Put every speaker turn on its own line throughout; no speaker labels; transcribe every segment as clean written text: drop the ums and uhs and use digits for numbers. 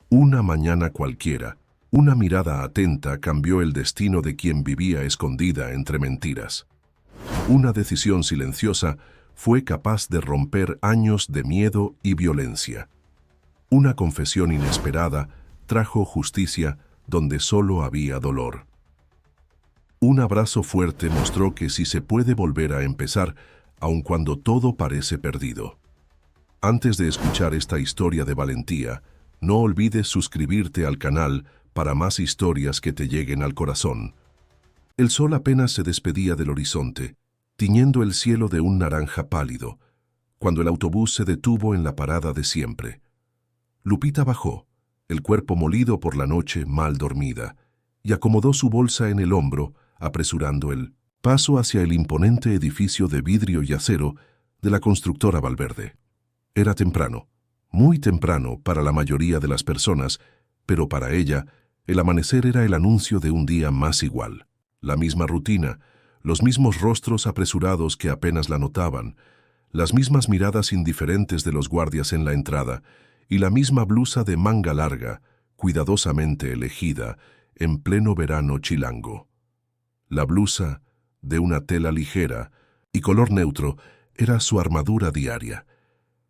Una mañana cualquiera, una mirada atenta cambió el destino de quien vivía escondida entre mentiras. Una decisión silenciosa fue capaz de romper años de miedo y violencia. Una confesión inesperada trajo justicia donde solo había dolor. Un abrazo fuerte mostró que sí se puede volver a empezar, aun cuando todo parece perdido. Antes de escuchar esta historia de valentía, no olvides suscribirte al canal para más historias que te lleguen al corazón. El sol apenas se despedía del horizonte, tiñendo el cielo de un naranja pálido, cuando el autobús se detuvo en la parada de siempre. Lupita bajó, el cuerpo molido por la noche mal dormida, y acomodó su bolsa en el hombro, apresurando el paso hacia el imponente edificio de vidrio y acero de la constructora Valverde. Era temprano, muy temprano para la mayoría de las personas, pero para ella, el amanecer era el anuncio de un día más igual. La misma rutina, los mismos rostros apresurados que apenas la notaban, las mismas miradas indiferentes de los guardias en la entrada y la misma blusa de manga larga, cuidadosamente elegida, en pleno verano chilango. La blusa, de una tela ligera y color neutro, era su armadura diaria.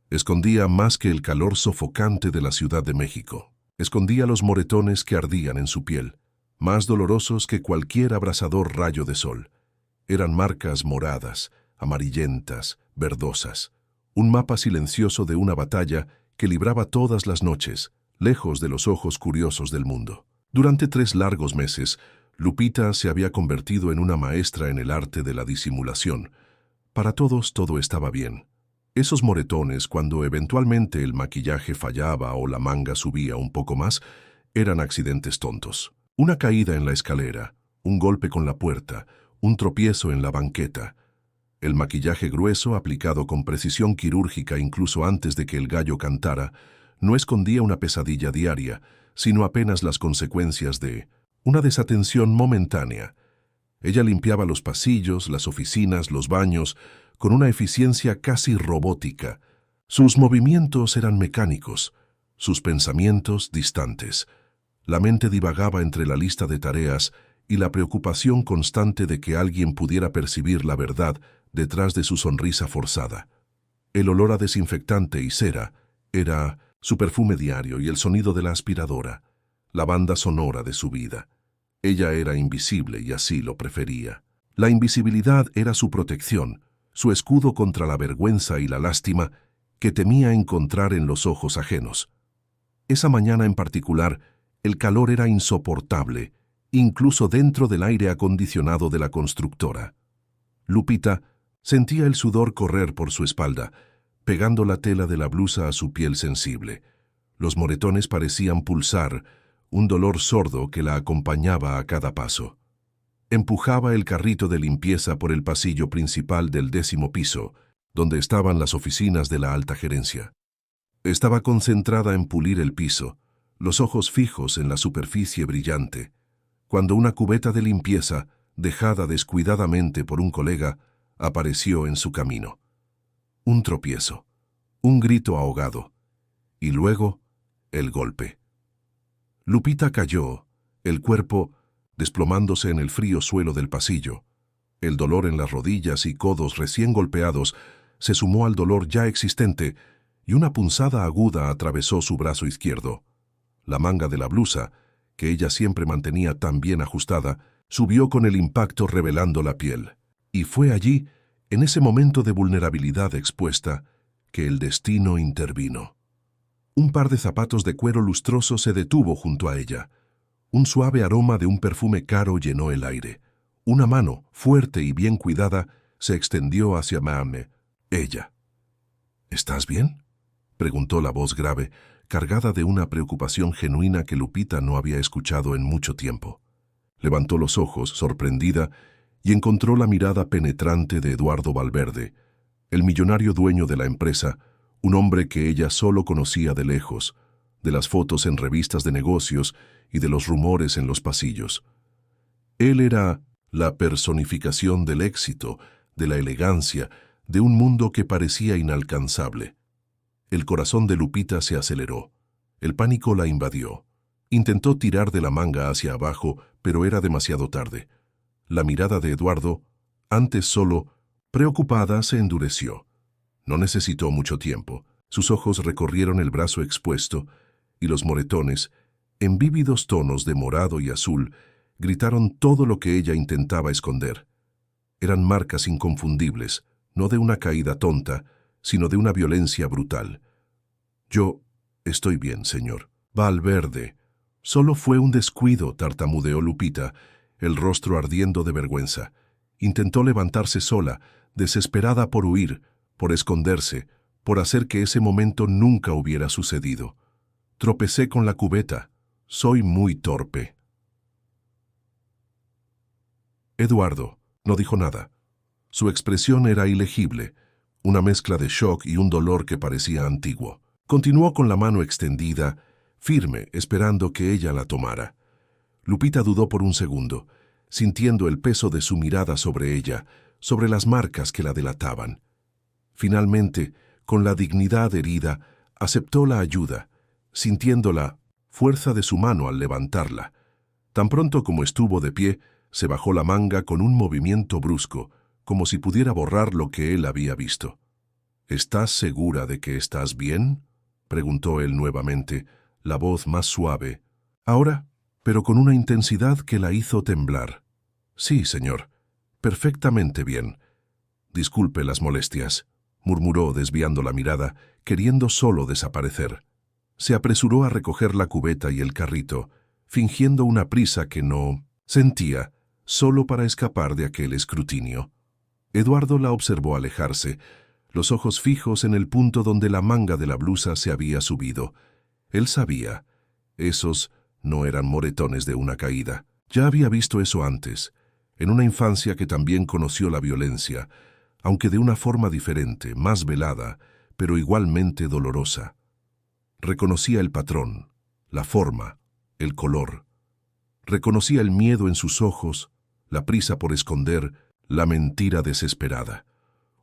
Escondía más que el calor sofocante de la Ciudad de México. Escondía los moretones que ardían en su piel, más dolorosos que cualquier abrasador rayo de sol. Eran marcas moradas, amarillentas, verdosas. Un mapa silencioso de una batalla que libraba todas las noches, lejos de los ojos curiosos del mundo. Durante 3 largos meses, Lupita se había convertido en una maestra en el arte de la disimulación. Para todos todo estaba bien. Esos moretones, cuando eventualmente el maquillaje fallaba o la manga subía un poco más, eran accidentes tontos. Una caída en la escalera, un golpe con la puerta, un tropiezo en la banqueta. El maquillaje grueso, aplicado con precisión quirúrgica incluso antes de que el gallo cantara, no escondía una pesadilla diaria, sino apenas las consecuencias de una desatención momentánea. Ella limpiaba los pasillos, las oficinas, los baños, con una eficiencia casi robótica. Sus movimientos eran mecánicos, sus pensamientos distantes. La mente divagaba entre la lista de tareas y la preocupación constante de que alguien pudiera percibir la verdad detrás de su sonrisa forzada. El olor a desinfectante y cera era su perfume diario y el sonido de la aspiradora, la banda sonora de su vida. Ella era invisible y así lo prefería. La invisibilidad era su protección, su escudo contra la vergüenza y la lástima que temía encontrar en los ojos ajenos. Esa mañana en particular, el calor era insoportable, incluso dentro del aire acondicionado de la constructora. Lupita sentía el sudor correr por su espalda, pegando la tela de la blusa a su piel sensible. Los moretones parecían pulsar, un dolor sordo que la acompañaba a cada paso. Empujaba el carrito de limpieza por el pasillo principal del 10º piso, donde estaban las oficinas de la alta gerencia. Estaba concentrada en pulir el piso, los ojos fijos en la superficie brillante, cuando una cubeta de limpieza, dejada descuidadamente por un colega, apareció en su camino. Un tropiezo, un grito ahogado, y luego el golpe. Lupita cayó, el cuerpo desplomándose en el frío suelo del pasillo. El dolor en las rodillas y codos recién golpeados se sumó al dolor ya existente y una punzada aguda atravesó su brazo izquierdo. La manga de la blusa, que ella siempre mantenía tan bien ajustada, subió con el impacto revelando la piel. Y fue allí, en ese momento de vulnerabilidad expuesta, que el destino intervino. Un par de zapatos de cuero lustroso se detuvo junto a ella. Un suave aroma de un perfume caro llenó el aire. Una mano, fuerte y bien cuidada, se extendió hacia Mame. Ella. ¿Estás bien?, preguntó la voz grave, cargada de una preocupación genuina que Lupita no había escuchado en mucho tiempo. Levantó los ojos, sorprendida, y encontró la mirada penetrante de Eduardo Valverde, el millonario dueño de la empresa, un hombre que ella solo conocía de lejos, de las fotos en revistas de negocios y de los rumores en los pasillos. Él era la personificación del éxito, de la elegancia, de un mundo que parecía inalcanzable. El corazón de Lupita se aceleró. El pánico la invadió. Intentó tirar de la manga hacia abajo, pero era demasiado tarde. La mirada de Eduardo, antes solo preocupada, se endureció. No necesitó mucho tiempo. Sus ojos recorrieron el brazo expuesto, y los moretones, en vívidos tonos de morado y azul, gritaron todo lo que ella intentaba esconder. Eran marcas inconfundibles, no de una caída tonta, sino de una violencia brutal. Yo estoy bien, señor. Valverde. Solo fue un descuido, tartamudeó Lupita, el rostro ardiendo de vergüenza. Intentó levantarse sola, desesperada por huir, por esconderse, por hacer que ese momento nunca hubiera sucedido. Tropecé con la cubeta. Soy muy torpe. Eduardo no dijo nada. Su expresión era ilegible, una mezcla de shock y un dolor que parecía antiguo. Continuó con la mano extendida, firme, esperando que ella la tomara. Lupita dudó por un segundo, sintiendo el peso de su mirada sobre ella, sobre las marcas que la delataban. Finalmente, con la dignidad herida, aceptó la ayuda, sintiendo la fuerza de su mano al levantarla. Tan pronto como estuvo de pie, se bajó la manga con un movimiento brusco, como si pudiera borrar lo que él había visto. «¿Estás segura de que estás bien?», preguntó él nuevamente, la voz más suave. Ahora, pero con una intensidad que la hizo temblar. «Sí, señor, perfectamente bien. Disculpe las molestias», murmuró desviando la mirada, queriendo solo desaparecer. Se apresuró a recoger la cubeta y el carrito, fingiendo una prisa que no sentía, solo para escapar de aquel escrutinio. Eduardo la observó alejarse, los ojos fijos en el punto donde la manga de la blusa se había subido. Él sabía, esos no eran moretones de una caída. Ya había visto eso antes, en una infancia que también conoció la violencia, aunque de una forma diferente, más velada, pero igualmente dolorosa. Reconocía el patrón, la forma, el color. Reconocía el miedo en sus ojos, la prisa por esconder, la mentira desesperada.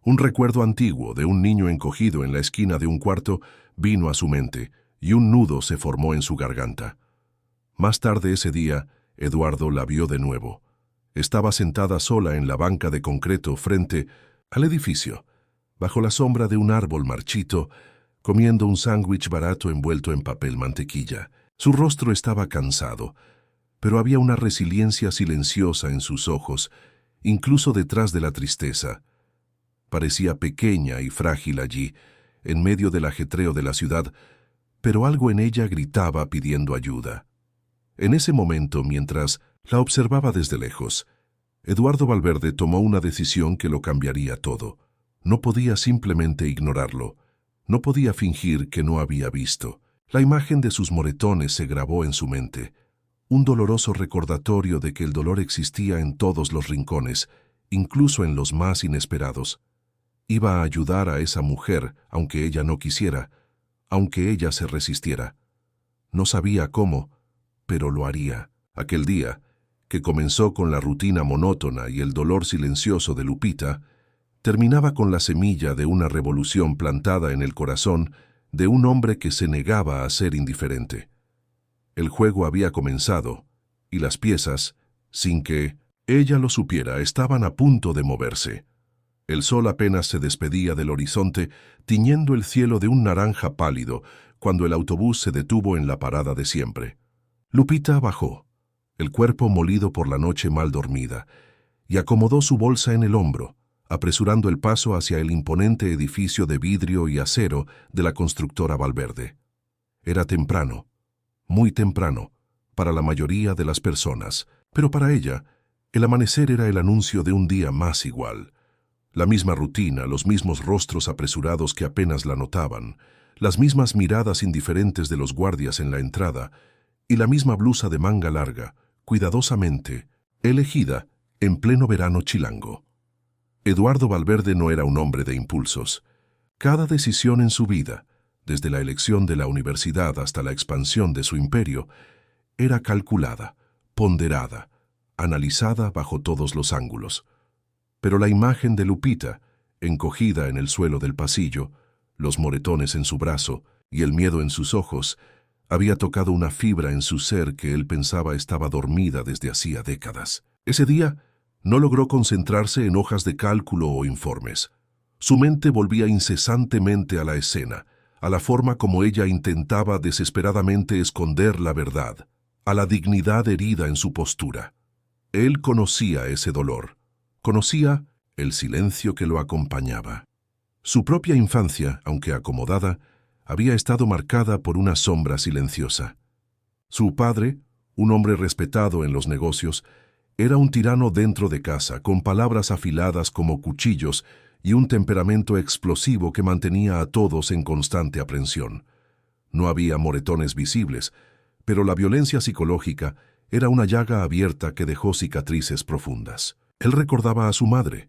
Un recuerdo antiguo de un niño encogido en la esquina de un cuarto vino a su mente y un nudo se formó en su garganta. Más tarde ese día, Eduardo la vio de nuevo. Estaba sentada sola en la banca de concreto frente al edificio, bajo la sombra de un árbol marchito, comiendo un sándwich barato envuelto en papel mantequilla. Su rostro estaba cansado, pero había una resiliencia silenciosa en sus ojos, incluso detrás de la tristeza. Parecía pequeña y frágil allí, en medio del ajetreo de la ciudad, pero algo en ella gritaba pidiendo ayuda. En ese momento, mientras la observaba desde lejos, Eduardo Valverde tomó una decisión que lo cambiaría todo. No podía simplemente ignorarlo. No podía fingir que no había visto. La imagen de sus moretones se grabó en su mente. Un doloroso recordatorio de que el dolor existía en todos los rincones, incluso en los más inesperados. Iba a ayudar a esa mujer, aunque ella no quisiera, aunque ella se resistiera. No sabía cómo, pero lo haría. Aquel día, que comenzó con la rutina monótona y el dolor silencioso de Lupita, terminaba con la semilla de una revolución plantada en el corazón de un hombre que se negaba a ser indiferente. El juego había comenzado, y las piezas, sin que ella lo supiera, estaban a punto de moverse. El sol apenas se despedía del horizonte, tiñendo el cielo de un naranja pálido, cuando el autobús se detuvo en la parada de siempre. Lupita bajó, el cuerpo molido por la noche mal dormida, y acomodó su bolsa en el hombro, apresurando el paso hacia el imponente edificio de vidrio y acero de la constructora Valverde. Era temprano, muy temprano, para la mayoría de las personas, pero para ella, el amanecer era el anuncio de un día más igual. La misma rutina, los mismos rostros apresurados que apenas la notaban, las mismas miradas indiferentes de los guardias en la entrada, y la misma blusa de manga larga, cuidadosamente, elegida en pleno verano chilango. Eduardo Valverde no era un hombre de impulsos. Cada decisión en su vida, desde la elección de la universidad hasta la expansión de su imperio, era calculada, ponderada, analizada bajo todos los ángulos. Pero la imagen de Lupita, encogida en el suelo del pasillo, los moretones en su brazo y el miedo en sus ojos, Había tocado una fibra en su ser que él pensaba estaba dormida desde hacía décadas. Ese día no logró concentrarse en hojas de cálculo o informes. Su mente volvía incesantemente a la escena, a la forma como ella intentaba desesperadamente esconder la verdad, a la dignidad herida en su postura. Él conocía ese dolor, conocía el silencio que lo acompañaba. Su propia infancia, aunque acomodada, había estado marcada por una sombra silenciosa. Su padre, un hombre respetado en los negocios, era un tirano dentro de casa, con palabras afiladas como cuchillos y un temperamento explosivo que mantenía a todos en constante aprensión. No había moretones visibles, pero la violencia psicológica era una llaga abierta que dejó cicatrices profundas. Él recordaba a su madre,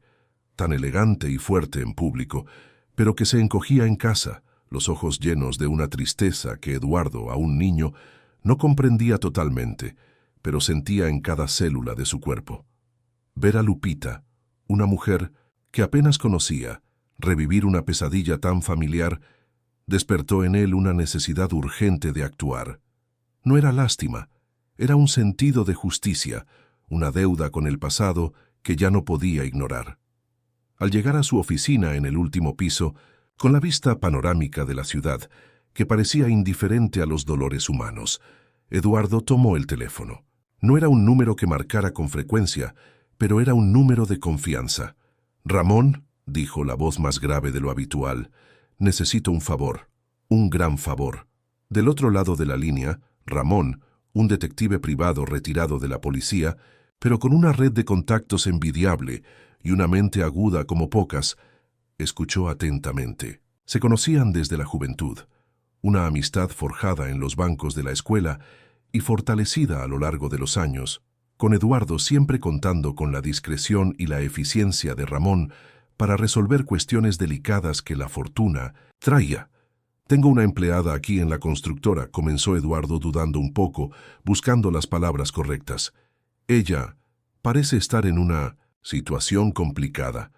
tan elegante y fuerte en público, pero que se encogía en casa, los ojos llenos de una tristeza que Eduardo, aún niño, no comprendía totalmente, pero sentía en cada célula de su cuerpo. Ver a Lupita, una mujer que apenas conocía, revivir una pesadilla tan familiar, despertó en él una necesidad urgente de actuar. No era lástima, era un sentido de justicia, una deuda con el pasado que ya no podía ignorar. Al llegar a su oficina en el último piso, con la vista panorámica de la ciudad, que parecía indiferente a los dolores humanos, Eduardo tomó el teléfono. No era un número que marcara con frecuencia, pero era un número de confianza. «Ramón», dijo la voz más grave de lo habitual, «necesito un favor, un gran favor». Del otro lado de la línea, Ramón, un detective privado retirado de la policía, pero con una red de contactos envidiable y una mente aguda como pocas, escuchó atentamente. Se conocían desde la juventud, una amistad forjada en los bancos de la escuela y fortalecida a lo largo de los años, con Eduardo siempre contando con la discreción y la eficiencia de Ramón para resolver cuestiones delicadas que la fortuna traía. «Tengo una empleada aquí en la constructora», comenzó Eduardo dudando un poco, buscando las palabras correctas. «Ella parece estar en una situación complicada.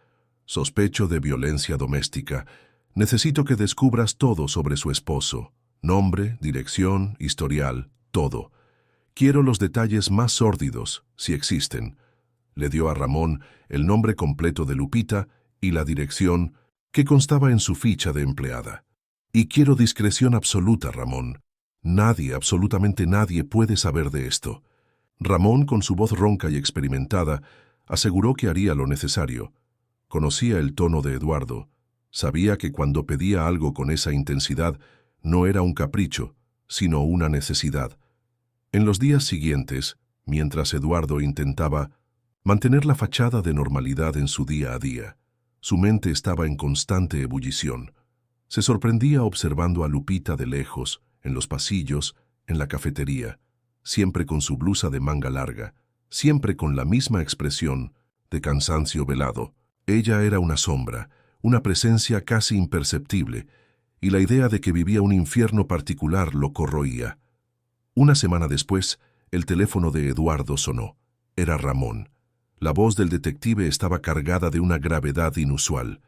Sospecho de violencia doméstica. Necesito que descubras todo sobre su esposo. Nombre, dirección, historial, todo. Quiero los detalles más sórdidos, si existen». Le dio a Ramón el nombre completo de Lupita y la dirección que constaba en su ficha de empleada. «Y quiero discreción absoluta, Ramón. Nadie, absolutamente nadie, puede saber de esto». Ramón, con su voz ronca y experimentada, aseguró que haría lo necesario. Conocía el tono de Eduardo. Sabía que cuando pedía algo con esa intensidad no era un capricho, sino una necesidad. En los días siguientes, mientras Eduardo intentaba mantener la fachada de normalidad en su día a día, su mente estaba en constante ebullición. Se sorprendía observando a Lupita de lejos, en los pasillos, en la cafetería, siempre con su blusa de manga larga, siempre con la misma expresión de cansancio velado. Ella era una sombra, una presencia casi imperceptible, y la idea de que vivía un infierno particular lo corroía. Una semana después, el teléfono de Eduardo sonó. Era Ramón. La voz del detective estaba cargada de una gravedad inusual.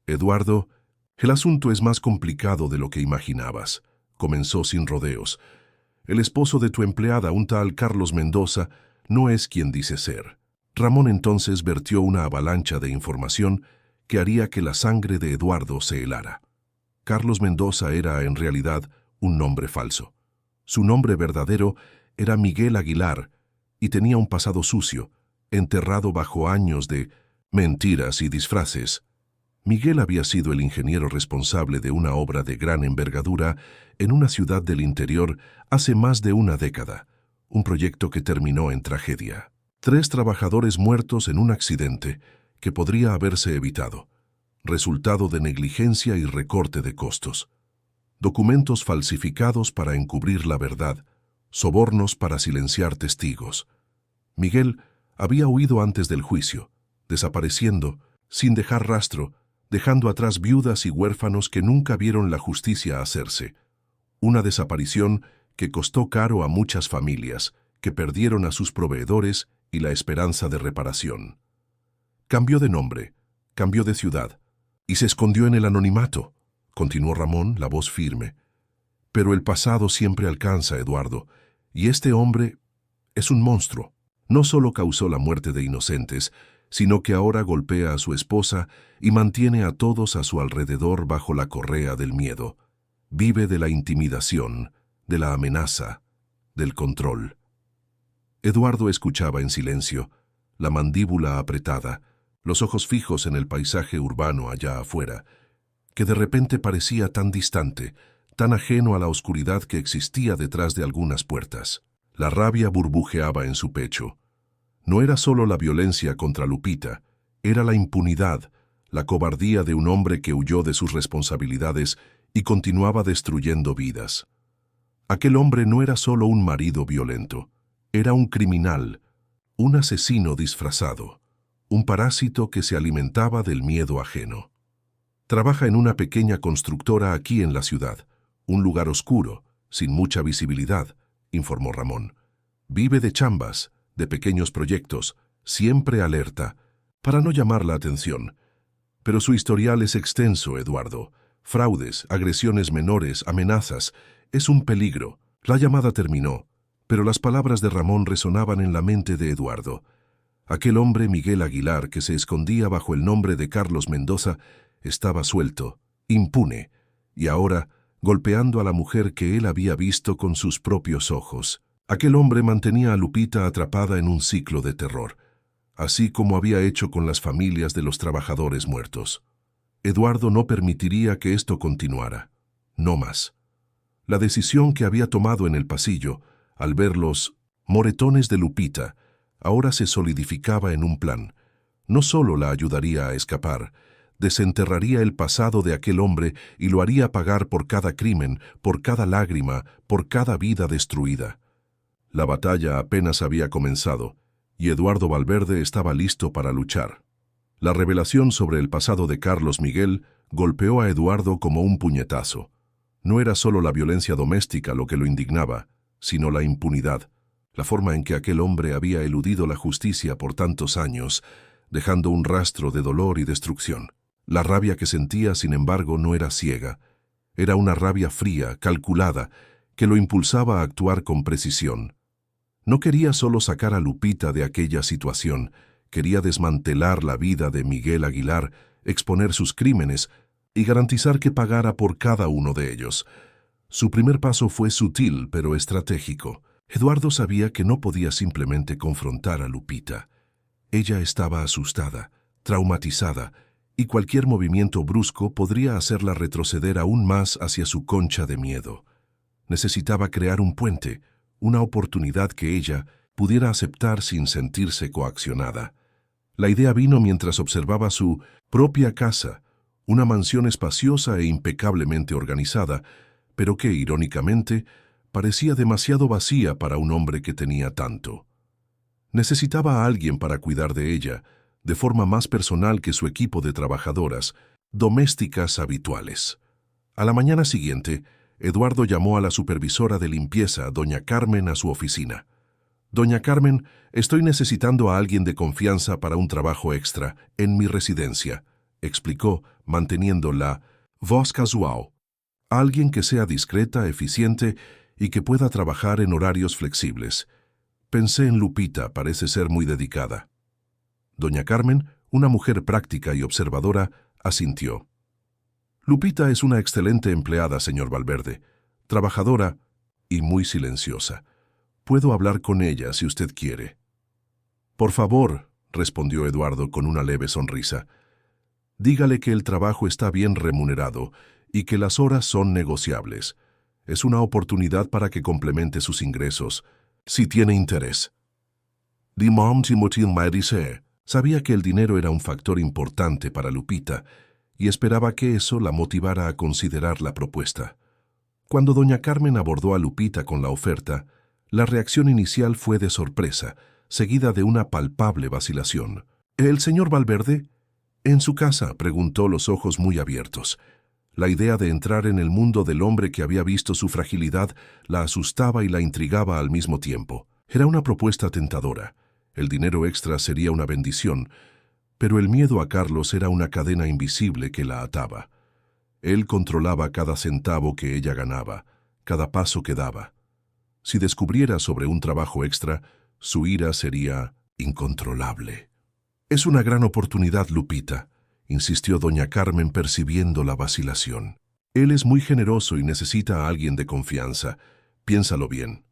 «Eduardo, el asunto es más complicado de lo que imaginabas», comenzó sin rodeos. «El esposo de tu empleada, un tal Carlos Mendoza, no es quien dice ser». Ramón entonces vertió una avalancha de información que haría que la sangre de Eduardo se helara. Carlos Mendoza era, en realidad, un nombre falso. Su nombre verdadero era Miguel Aguilar y tenía un pasado sucio, enterrado bajo años de mentiras y disfraces. Miguel había sido el ingeniero responsable de una obra de gran envergadura en una ciudad del interior hace más de una década, un proyecto que terminó en tragedia. 3 trabajadores muertos en un accidente que podría haberse evitado, resultado de negligencia y recorte de costos. Documentos falsificados para encubrir la verdad, sobornos para silenciar testigos. Miguel había huido antes del juicio, desapareciendo, sin dejar rastro, dejando atrás viudas y huérfanos que nunca vieron la justicia hacerse. Una desaparición que costó caro a muchas familias, que perdieron a sus proveedores y la esperanza de reparación. Cambió de nombre, cambió de ciudad, y se escondió en el anonimato, continuó Ramón, la voz firme. Pero el pasado siempre alcanza, Eduardo, y este hombre es un monstruo. No solo causó la muerte de inocentes, sino que ahora golpea a su esposa y mantiene a todos a su alrededor bajo la correa del miedo. Vive de la intimidación, de la amenaza, del control. Eduardo escuchaba en silencio, la mandíbula apretada, los ojos fijos en el paisaje urbano allá afuera, que de repente parecía tan distante, tan ajeno a la oscuridad que existía detrás de algunas puertas. La rabia burbujeaba en su pecho. No era solo la violencia contra Lupita, era la impunidad, la cobardía de un hombre que huyó de sus responsabilidades y continuaba destruyendo vidas. Aquel hombre no era solo un marido violento, era un criminal, un asesino disfrazado, un parásito que se alimentaba del miedo ajeno. Trabaja en una pequeña constructora aquí en la ciudad, un lugar oscuro, sin mucha visibilidad, informó Ramón. Vive de chambas, de pequeños proyectos, siempre alerta, para no llamar la atención. Pero su historial es extenso, Eduardo. Fraudes, agresiones menores, amenazas. Es un peligro. La llamada terminó, pero las palabras de Ramón resonaban en la mente de Eduardo. Aquel hombre, Miguel Aguilar, que se escondía bajo el nombre de Carlos Mendoza, estaba suelto, impune, y ahora golpeando a la mujer que él había visto con sus propios ojos. Aquel hombre mantenía a Lupita atrapada en un ciclo de terror, así como había hecho con las familias de los trabajadores muertos. Eduardo no permitiría que esto continuara. No más. La decisión que había tomado en el pasillo, al ver los moretones de Lupita, ahora se solidificaba en un plan. No solo la ayudaría a escapar, desenterraría el pasado de aquel hombre y lo haría pagar por cada crimen, por cada lágrima, por cada vida destruida. La batalla apenas había comenzado, y Eduardo Valverde estaba listo para luchar. La revelación sobre el pasado de Carlos Miguel golpeó a Eduardo como un puñetazo. No era solo la violencia doméstica lo que lo indignaba, sino la impunidad, la forma en que aquel hombre había eludido la justicia por tantos años, dejando un rastro de dolor y destrucción. La rabia que sentía, sin embargo, no era ciega. Era una rabia fría, calculada, que lo impulsaba a actuar con precisión. No quería solo sacar a Lupita de aquella situación, quería desmantelar la vida de Miguel Aguilar, exponer sus crímenes y garantizar que pagara por cada uno de ellos. Su primer paso fue sutil pero estratégico. Eduardo sabía que no podía simplemente confrontar a Lupita. Ella estaba asustada, traumatizada, y cualquier movimiento brusco podría hacerla retroceder aún más hacia su concha de miedo. Necesitaba crear un puente, una oportunidad que ella pudiera aceptar sin sentirse coaccionada. La idea vino mientras observaba su propia casa, una mansión espaciosa e impecablemente organizada, pero que, irónicamente, parecía demasiado vacía para un hombre que tenía tanto. Necesitaba a alguien para cuidar de ella, de forma más personal que su equipo de trabajadoras, domésticas habituales. A la mañana siguiente, Eduardo llamó a la supervisora de limpieza, doña Carmen, a su oficina. «Doña Carmen, estoy necesitando a alguien de confianza para un trabajo extra en mi residencia», explicó, manteniendo la voz casual. «Alguien que sea discreta, eficiente y que pueda trabajar en horarios flexibles. Pensé en Lupita, parece ser muy dedicada». Doña Carmen, una mujer práctica y observadora, asintió. «Lupita es una excelente empleada, señor Valverde, trabajadora y muy silenciosa. Puedo hablar con ella si usted quiere». «Por favor», respondió Eduardo con una leve sonrisa. «Dígale que el trabajo está bien remunerado y que las horas son negociables. Es una oportunidad para que complemente sus ingresos, si tiene interés». Dimon Timothy Maurice sabía que el dinero era un factor importante para Lupita y esperaba que eso la motivara a considerar la propuesta. Cuando doña Carmen abordó a Lupita con la oferta, la reacción inicial fue de sorpresa, seguida de una palpable vacilación. «¿El señor Valverde?» «¿En su casa?», preguntó, los ojos muy abiertos. La idea de entrar en el mundo del hombre que había visto su fragilidad la asustaba y la intrigaba al mismo tiempo. Era una propuesta tentadora. El dinero extra sería una bendición, pero el miedo a Carlos era una cadena invisible que la ataba. Él controlaba cada centavo que ella ganaba, cada paso que daba. Si descubriera sobre un trabajo extra, su ira sería incontrolable. «Es una gran oportunidad, Lupita», insistió doña Carmen percibiendo la vacilación. «Él es muy generoso y necesita a alguien de confianza. Piénsalo bien».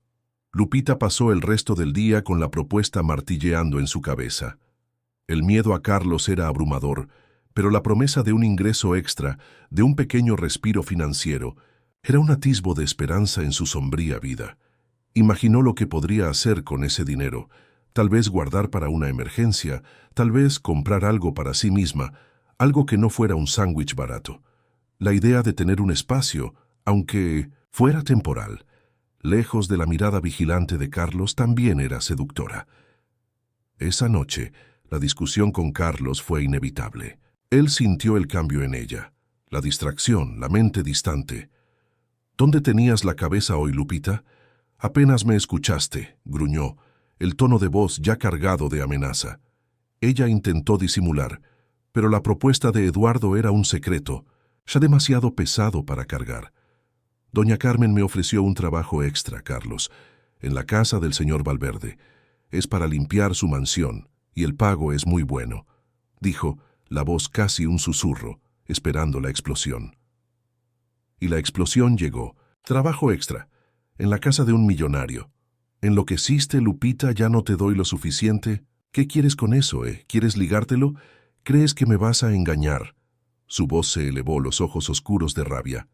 Lupita pasó el resto del día con la propuesta martilleando en su cabeza. El miedo a Carlos era abrumador, pero la promesa de un ingreso extra, de un pequeño respiro financiero, era un atisbo de esperanza en su sombría vida. Imaginó lo que podría hacer con ese dinero, tal vez guardar para una emergencia, tal vez comprar algo para sí misma, algo que no fuera un sándwich barato. La idea de tener un espacio, aunque fuera temporal, lejos de la mirada vigilante de Carlos, también era seductora. Esa noche, la discusión con Carlos fue inevitable. Él sintió el cambio en ella, la distracción, la mente distante. «¿Dónde tenías la cabeza hoy, Lupita? Apenas me escuchaste», gruñó, el tono de voz ya cargado de amenaza. Ella intentó disimular, pero la propuesta de Eduardo era un secreto, ya demasiado pesado para cargar. «Doña Carmen me ofreció un trabajo extra, Carlos, en la casa del señor Valverde. Es para limpiar su mansión, y el pago es muy bueno», dijo, la voz casi un susurro, esperando la explosión. Y la explosión llegó. «Trabajo extra, en la casa de un millonario». «¿Enloqueciste, Lupita? ¿Ya no te doy lo suficiente? ¿Qué quieres con eso, ¿Quieres ligártelo? ¿Crees que me vas a engañar?» Su voz se elevó, los ojos oscuros de rabia.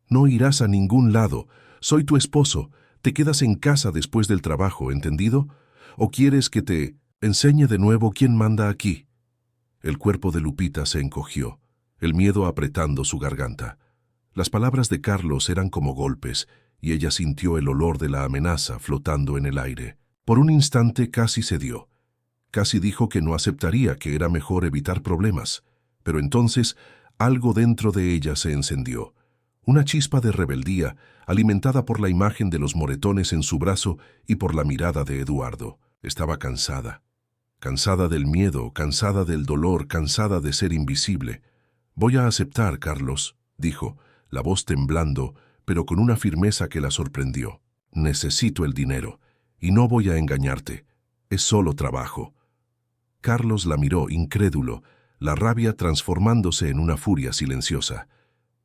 «No irás a ningún lado. Soy tu esposo. Te quedas en casa después del trabajo, ¿entendido? ¿O quieres que te enseñe de nuevo quién manda aquí?» El cuerpo de Lupita se encogió, el miedo apretando su garganta. Las palabras de Carlos eran como golpes, y ella sintió el olor de la amenaza flotando en el aire. Por un instante casi cedió. Casi dijo que no aceptaría, que era mejor evitar problemas. Pero entonces algo dentro de ella se encendió. Una chispa de rebeldía, alimentada por la imagen de los moretones en su brazo y por la mirada de Eduardo. Estaba cansada. Cansada del miedo, cansada del dolor, cansada de ser invisible. «Voy a aceptar, Carlos», dijo, la voz temblando, pero con una firmeza que la sorprendió. «Necesito el dinero, y no voy a engañarte. Es solo trabajo». Carlos la miró, incrédulo, la rabia transformándose en una furia silenciosa.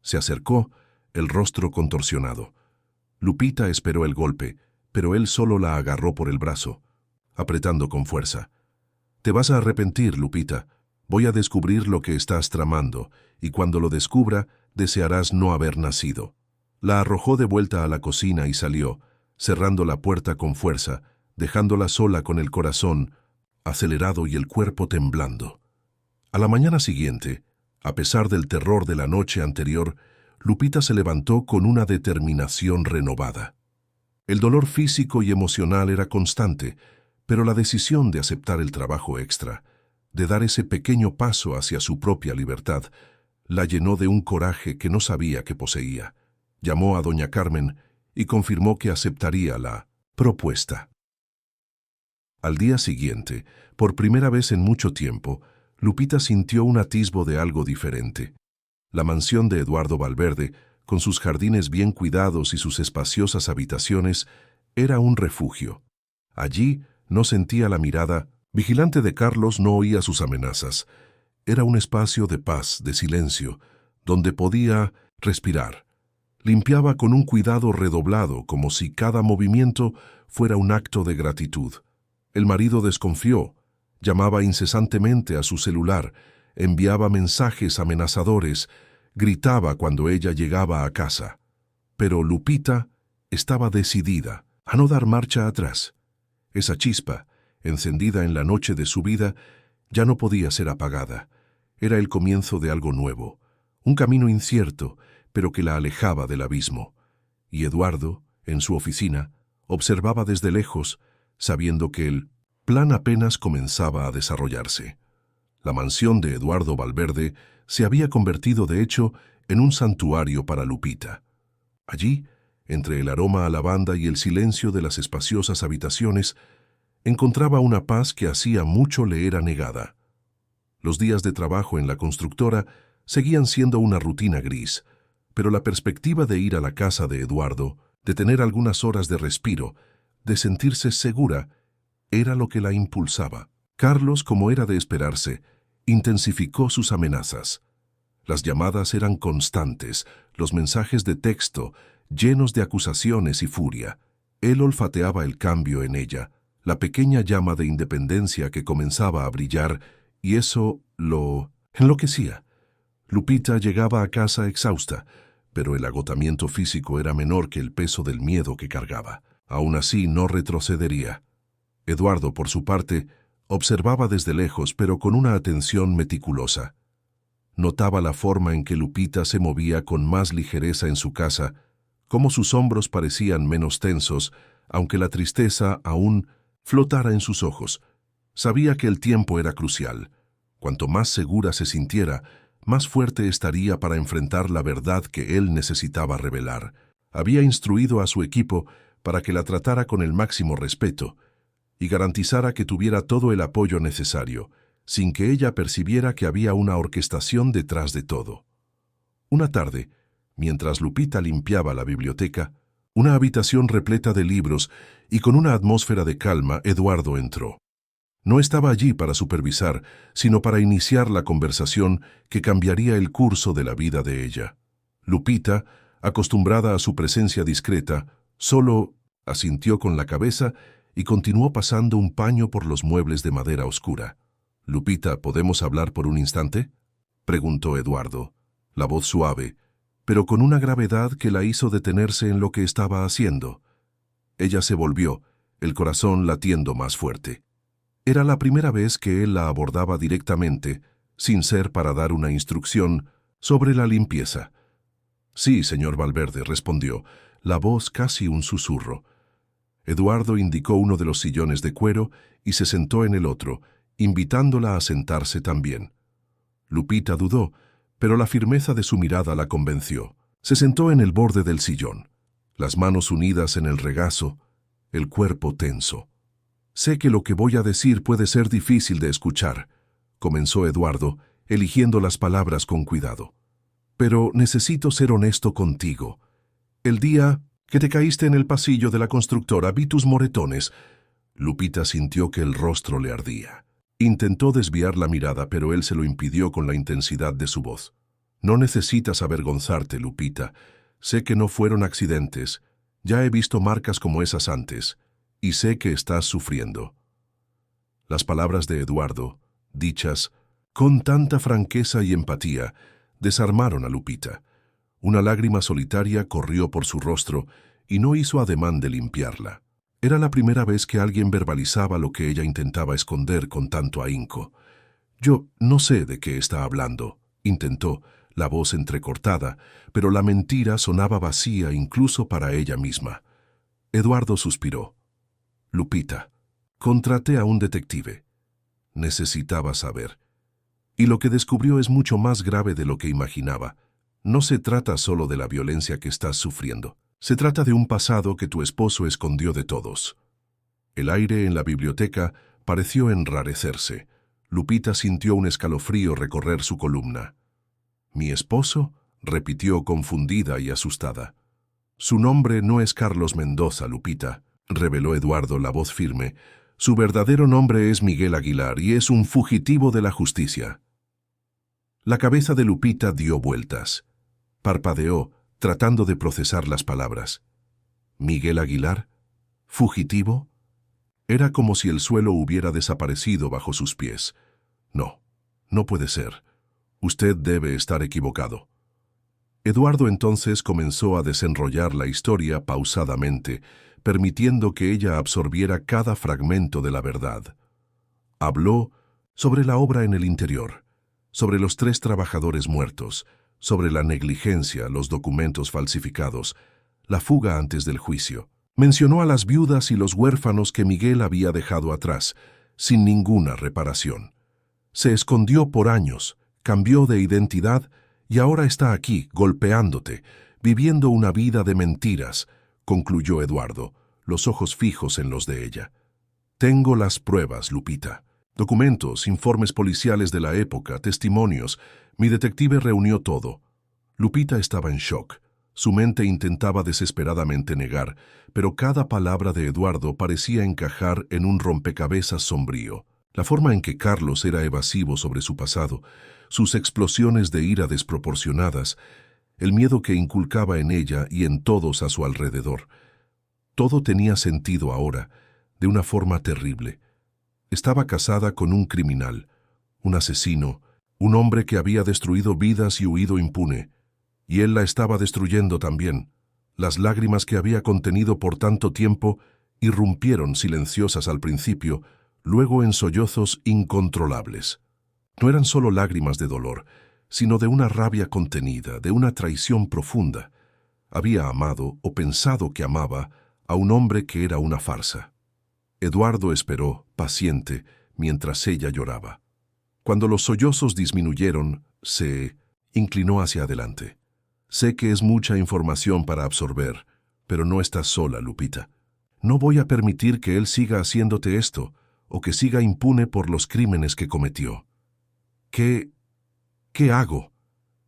Se acercó, el rostro contorsionado. Lupita esperó el golpe, pero él solo la agarró por el brazo, apretando con fuerza. «Te vas a arrepentir, Lupita. Voy a descubrir lo que estás tramando, y cuando lo descubra, desearás no haber nacido». La arrojó de vuelta a la cocina y salió, cerrando la puerta con fuerza, dejándola sola con el corazón acelerado y el cuerpo temblando. A la mañana siguiente, a pesar del terror de la noche anterior, Lupita se levantó con una determinación renovada. El dolor físico y emocional era constante, pero la decisión de aceptar el trabajo extra, de dar ese pequeño paso hacia su propia libertad, la llenó de un coraje que no sabía que poseía. Llamó a doña Carmen y confirmó que aceptaría la propuesta. Al día siguiente, por primera vez en mucho tiempo, Lupita sintió un atisbo de algo diferente. La mansión de Eduardo Valverde, con sus jardines bien cuidados y sus espaciosas habitaciones, era un refugio. Allí no sentía la mirada vigilante de Carlos, no oía sus amenazas. Era un espacio de paz, de silencio, donde podía respirar. Limpiaba con un cuidado redoblado, como si cada movimiento fuera un acto de gratitud. El marido desconfió, llamaba incesantemente a su celular, enviaba mensajes amenazadores, gritaba cuando ella llegaba a casa. Pero Lupita estaba decidida a no dar marcha atrás. Esa chispa, encendida en la noche de su vida, ya no podía ser apagada. Era el comienzo de algo nuevo, un camino incierto, pero que la alejaba del abismo. Y Eduardo, en su oficina, observaba desde lejos, sabiendo que el plan apenas comenzaba a desarrollarse. La mansión de Eduardo Valverde se había convertido, de hecho, en un santuario para Lupita. Allí, entre el aroma a lavanda y el silencio de las espaciosas habitaciones, encontraba una paz que hacía mucho le era negada. Los días de trabajo en la constructora seguían siendo una rutina gris, pero la perspectiva de ir a la casa de Eduardo de tener algunas horas de respiro, de sentirse segura, era lo que la impulsaba. Carlos, como era de esperarse, intensificó sus amenazas. Las llamadas eran constantes, los mensajes de texto, llenos de acusaciones y furia. Él olfateaba el cambio en ella, la pequeña llama de independencia que comenzaba a brillar, y eso lo enloquecía. Lupita llegaba a casa exhausta, pero el agotamiento físico era menor que el peso del miedo que cargaba. Aún así, no retrocedería. Eduardo, por su parte, observaba desde lejos, pero con una atención meticulosa. Notaba la forma en que Lupita se movía con más ligereza en su casa, cómo sus hombros parecían menos tensos, aunque la tristeza aún flotara en sus ojos. Sabía que el tiempo era crucial. Cuanto más segura se sintiera, más fuerte estaría para enfrentar la verdad que él necesitaba revelar. Había instruido a su equipo para que la tratara con el máximo respeto y garantizara que tuviera todo el apoyo necesario, sin que ella percibiera que había una orquestación detrás de todo. Una tarde, mientras Lupita limpiaba la biblioteca, una habitación repleta de libros y con una atmósfera de calma, Eduardo entró. No estaba allí para supervisar, sino para iniciar la conversación que cambiaría el curso de la vida de ella. Lupita, acostumbrada a su presencia discreta, solo asintió con la cabeza y continuó pasando un paño por los muebles de madera oscura. «Lupita, ¿podemos hablar por un instante?», preguntó Eduardo, la voz suave, pero con una gravedad que la hizo detenerse en lo que estaba haciendo. Ella se volvió, el corazón latiendo más fuerte. Era la primera vez que él la abordaba directamente, sin ser para dar una instrucción sobre la limpieza. «Sí, señor Valverde», respondió, la voz casi un susurro. Eduardo indicó uno de los sillones de cuero y se sentó en el otro, invitándola a sentarse también. Lupita dudó, pero la firmeza de su mirada la convenció. Se sentó en el borde del sillón, las manos unidas en el regazo, el cuerpo tenso. «Sé que lo que voy a decir puede ser difícil de escuchar», comenzó Eduardo, eligiendo las palabras con cuidado. «Pero necesito ser honesto contigo. El día que te caíste en el pasillo de la constructora vi tus moretones». Lupita sintió que el rostro le ardía. Intentó desviar la mirada, pero él se lo impidió con la intensidad de su voz. «No necesitas avergonzarte, Lupita. Sé que no fueron accidentes. Ya he visto marcas como esas antes. Y sé que estás sufriendo». Las palabras de Eduardo, dichas con tanta franqueza y empatía, desarmaron a Lupita. Una lágrima solitaria corrió por su rostro y no hizo ademán de limpiarla. Era la primera vez que alguien verbalizaba lo que ella intentaba esconder con tanto ahínco. «Yo no sé de qué está hablando», intentó, la voz entrecortada, pero la mentira sonaba vacía incluso para ella misma. Eduardo suspiró. «Lupita, contraté a un detective. Necesitaba saber. Y lo que descubrió es mucho más grave de lo que imaginaba. No se trata solo de la violencia que estás sufriendo. Se trata de un pasado que tu esposo escondió de todos». El aire en la biblioteca pareció enrarecerse. Lupita sintió un escalofrío recorrer su columna. «¿Mi esposo?», repitió confundida y asustada. «Su nombre no es Carlos Mendoza, Lupita», reveló Eduardo, la voz firme. «Su verdadero nombre es Miguel Aguilar y es un fugitivo de la justicia». La cabeza de Lupita dio vueltas. Parpadeó, tratando de procesar las palabras. «¿Miguel Aguilar? ¿Fugitivo?». Era como si el suelo hubiera desaparecido bajo sus pies. «No, no puede ser. Usted debe estar equivocado». Eduardo entonces comenzó a desenrollar la historia pausadamente, permitiendo que ella absorbiera cada fragmento de la verdad. Habló sobre la obra en el interior, sobre los 3 trabajadores muertos, sobre la negligencia, los documentos falsificados, la fuga antes del juicio. Mencionó a las viudas y los huérfanos que Miguel había dejado atrás, sin ninguna reparación. Se escondió por años, cambió de identidad y ahora está aquí, golpeándote, viviendo una vida de mentiras, concluyó Eduardo, los ojos fijos en los de ella. «Tengo las pruebas, Lupita. Documentos, informes policiales de la época, testimonios. Mi detective reunió todo». Lupita estaba en shock. Su mente intentaba desesperadamente negar, pero cada palabra de Eduardo parecía encajar en un rompecabezas sombrío. La forma en que Carlos era evasivo sobre su pasado, sus explosiones de ira desproporcionadas, el miedo que inculcaba en ella y en todos a su alrededor. Todo tenía sentido ahora, de una forma terrible. Estaba casada con un criminal, un asesino, un hombre que había destruido vidas y huido impune. Y él la estaba destruyendo también. Las lágrimas que había contenido por tanto tiempo irrumpieron silenciosas al principio, luego en sollozos incontrolables. No eran solo lágrimas de dolor, sino de una rabia contenida, de una traición profunda. Había amado, o pensado que amaba, a un hombre que era una farsa. Eduardo esperó, paciente, mientras ella lloraba. Cuando los sollozos disminuyeron, se inclinó hacia adelante. Sé que es mucha información para absorber, pero no estás sola, Lupita. No voy a permitir que él siga haciéndote esto, o que siga impune por los crímenes que cometió. ¿Qué hago?,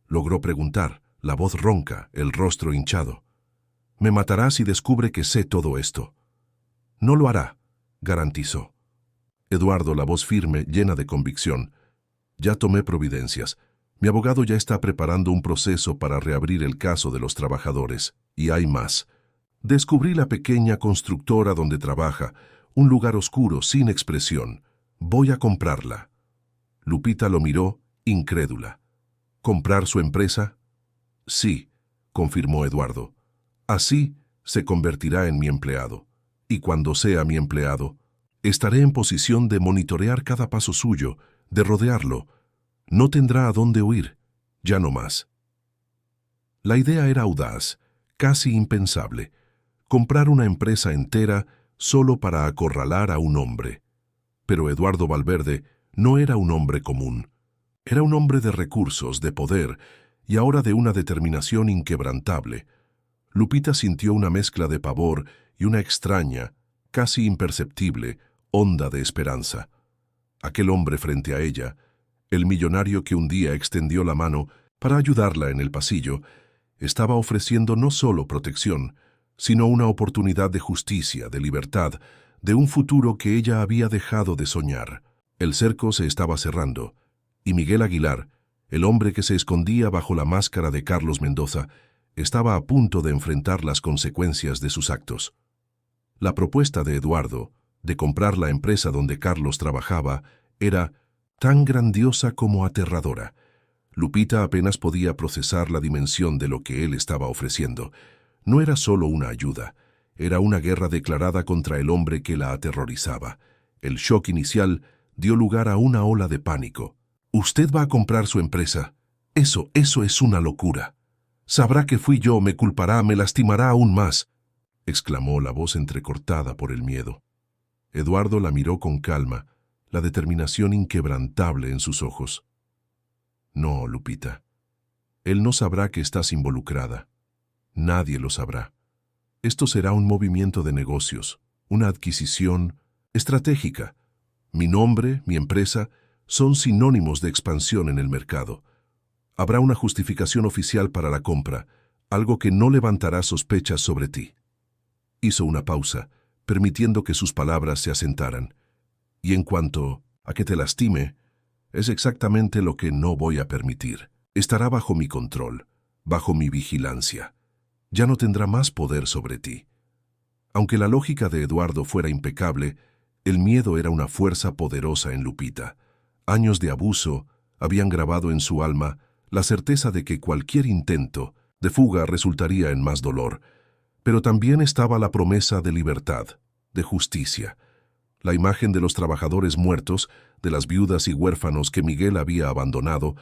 logró preguntar, la voz ronca, el rostro hinchado. Me matará si descubre que sé todo esto. No lo hará, garantizó. Eduardo, la voz firme, llena de convicción. Ya tomé providencias. Mi abogado ya está preparando un proceso para reabrir el caso de los trabajadores. Y hay más. Descubrí la pequeña constructora donde trabaja, un lugar oscuro, sin expresión. Voy a comprarla. Lupita lo miró, incrédula. ¿Comprar su empresa? Sí, confirmó Eduardo. Así se convertirá en mi empleado. Y cuando sea mi empleado, estaré en posición de monitorear cada paso suyo, de rodearlo. No tendrá a dónde huir, ya no más. La idea era audaz, casi impensable. Comprar una empresa entera solo para acorralar a un hombre. Pero Eduardo Valverde no era un hombre común. Era un hombre de recursos, de poder, y ahora de una determinación inquebrantable. Lupita sintió una mezcla de pavor y una extraña, casi imperceptible, onda de esperanza. Aquel hombre frente a ella, el millonario que un día extendió la mano para ayudarla en el pasillo, estaba ofreciendo no solo protección, sino una oportunidad de justicia, de libertad, de un futuro que ella había dejado de soñar. El cerco se estaba cerrando, y Miguel Aguilar, el hombre que se escondía bajo la máscara de Carlos Mendoza, estaba a punto de enfrentar las consecuencias de sus actos. La propuesta de Eduardo, de comprar la empresa donde Carlos trabajaba, era tan grandiosa como aterradora. Lupita apenas podía procesar la dimensión de lo que él estaba ofreciendo. No era solo una ayuda, era una guerra declarada contra el hombre que la aterrorizaba. El shock inicial dio lugar a una ola de pánico. «Usted va a comprar su empresa. Eso es una locura. Sabrá que fui yo, me culpará, me lastimará aún más», exclamó la voz entrecortada por el miedo. Eduardo la miró con calma, la determinación inquebrantable en sus ojos. «No, Lupita. Él no sabrá que estás involucrada. Nadie lo sabrá. Esto será un movimiento de negocios, una adquisición estratégica. Mi nombre, mi empresa, son sinónimos de expansión en el mercado. Habrá una justificación oficial para la compra, algo que no levantará sospechas sobre ti». Hizo una pausa, permitiendo que sus palabras se asentaran. «Y en cuanto a que te lastime, es exactamente lo que no voy a permitir. Estará bajo mi control, bajo mi vigilancia. Ya no tendrá más poder sobre ti». Aunque la lógica de Eduardo fuera impecable, el miedo era una fuerza poderosa en Lupita. Años de abuso habían grabado en su alma la certeza de que cualquier intento de fuga resultaría en más dolor, pero también estaba la promesa de libertad, de justicia. La imagen de los trabajadores muertos, de las viudas y huérfanos que Miguel había abandonado,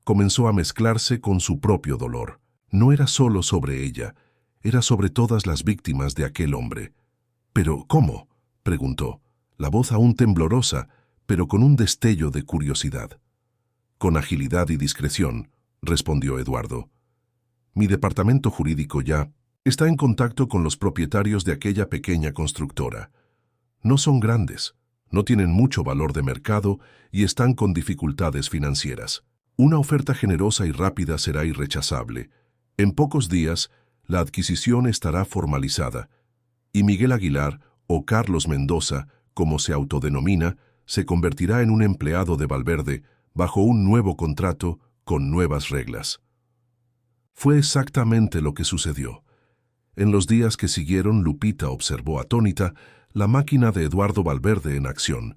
comenzó a mezclarse con su propio dolor. No era solo sobre ella, era sobre todas las víctimas de aquel hombre. «¿Pero cómo?», preguntó, la voz aún temblorosa, pero con un destello de curiosidad. «Con agilidad y discreción», respondió Eduardo. «Mi departamento jurídico ya está en contacto con los propietarios de aquella pequeña constructora. No son grandes, no tienen mucho valor de mercado y están con dificultades financieras. Una oferta generosa y rápida será irrechazable. En pocos días, la adquisición estará formalizada, y Miguel Aguilar, o Carlos Mendoza, como se autodenomina, se convertirá en un empleado de Valverde bajo un nuevo contrato con nuevas reglas. Fue exactamente lo que sucedió. En los días que siguieron, Lupita observó atónita la máquina de Eduardo Valverde en acción.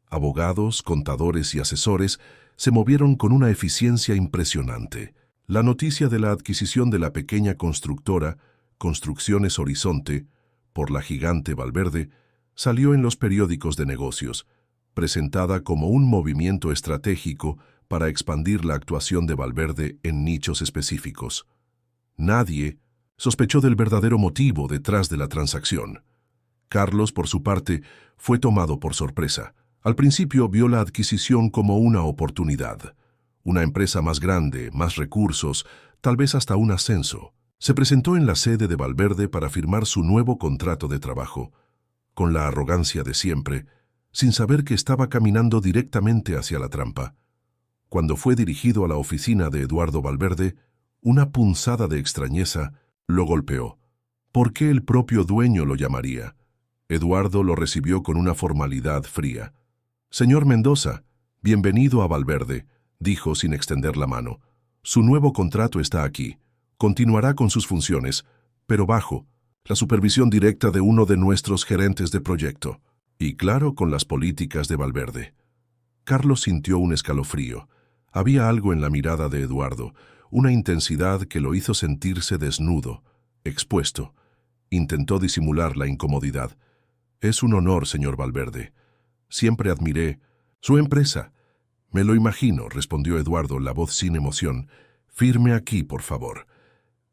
Abogados, contadores y asesores se movieron con una eficiencia impresionante. La noticia de la adquisición de la pequeña constructora, Construcciones Horizonte, por la gigante Valverde, salió en los periódicos de negocios, presentada como un movimiento estratégico para expandir la actuación de Valverde en nichos específicos. Nadie sospechó del verdadero motivo detrás de la transacción. Carlos, por su parte, fue tomado por sorpresa. Al principio vio la adquisición como una oportunidad. Una empresa más grande, más recursos, tal vez hasta un ascenso. Se presentó en la sede de Valverde para firmar su nuevo contrato de trabajo, con la arrogancia de siempre, sin saber que estaba caminando directamente hacia la trampa. Cuando fue dirigido a la oficina de Eduardo Valverde, una punzada de extrañeza lo golpeó. ¿Por qué el propio dueño lo llamaría? Eduardo lo recibió con una formalidad fría. «Señor Mendoza, bienvenido a Valverde», dijo sin extender la mano. «Su nuevo contrato está aquí. Continuará con sus funciones, pero bajo la supervisión directa de uno de nuestros gerentes de proyecto. Y claro, con las políticas de Valverde». Carlos sintió un escalofrío. Había algo en la mirada de Eduardo, una intensidad que lo hizo sentirse desnudo, expuesto. Intentó disimular la incomodidad. «Es un honor, señor Valverde. Siempre admiré su empresa». «Me lo imagino», respondió Eduardo, la voz sin emoción. «Firme aquí, por favor».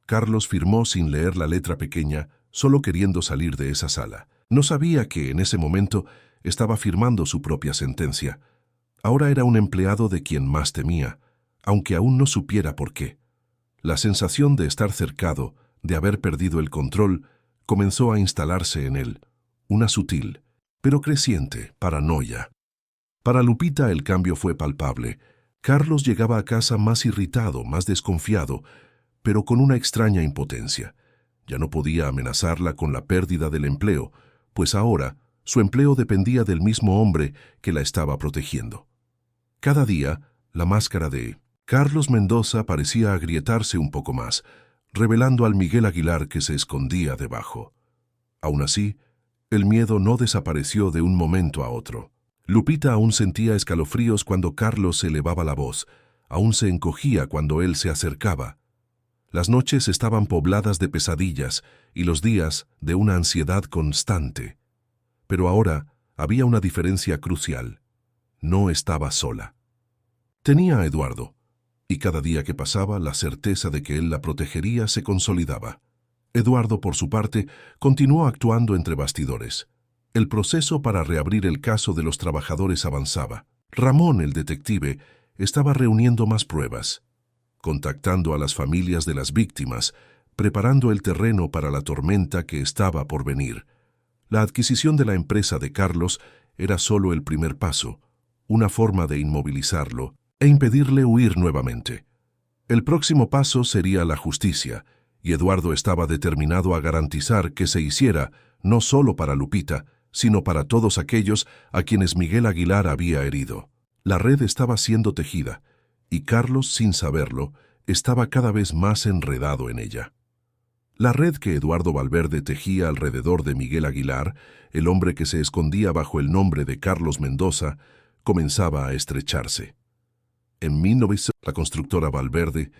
Carlos firmó sin leer la letra pequeña, solo queriendo salir de esa sala. No sabía que, en ese momento, estaba firmando su propia sentencia. Ahora era un empleado de quien más temía, aunque aún no supiera por qué. La sensación de estar cercado, de haber perdido el control, comenzó a instalarse en él. Una sutil, pero creciente, paranoia. Para Lupita el cambio fue palpable. Carlos llegaba a casa más irritado, más desconfiado, pero con una extraña impotencia. Ya no podía amenazarla con la pérdida del empleo, pues ahora su empleo dependía del mismo hombre que la estaba protegiendo. Cada día, la máscara de Carlos Mendoza parecía agrietarse un poco más, revelando al Miguel Aguilar que se escondía debajo. Aún así, el miedo no desapareció de un momento a otro. Lupita aún sentía escalofríos cuando Carlos elevaba la voz, aún se encogía cuando él se acercaba. Las noches estaban pobladas de pesadillas y los días de una ansiedad constante. Pero ahora había una diferencia crucial. No estaba sola. Tenía a Eduardo, y cada día que pasaba la certeza de que él la protegería se consolidaba. Eduardo, por su parte, continuó actuando entre bastidores. El proceso para reabrir el caso de los trabajadores avanzaba. Ramón, el detective, estaba reuniendo más pruebas, contactando a las familias de las víctimas, preparando el terreno para la tormenta que estaba por venir. La adquisición de la empresa de Carlos era solo el primer paso, una forma de inmovilizarlo e impedirle huir nuevamente. El próximo paso sería la justicia, y Eduardo estaba determinado a garantizar que se hiciera no solo para Lupita, sino para todos aquellos a quienes Miguel Aguilar había herido. La red estaba siendo tejida, y Carlos, sin saberlo, estaba cada vez más enredado en ella. La red que Eduardo Valverde tejía alrededor de Miguel Aguilar, el hombre que se escondía bajo el nombre de Carlos Mendoza, comenzaba a estrecharse. En 1900, la constructora Valverde,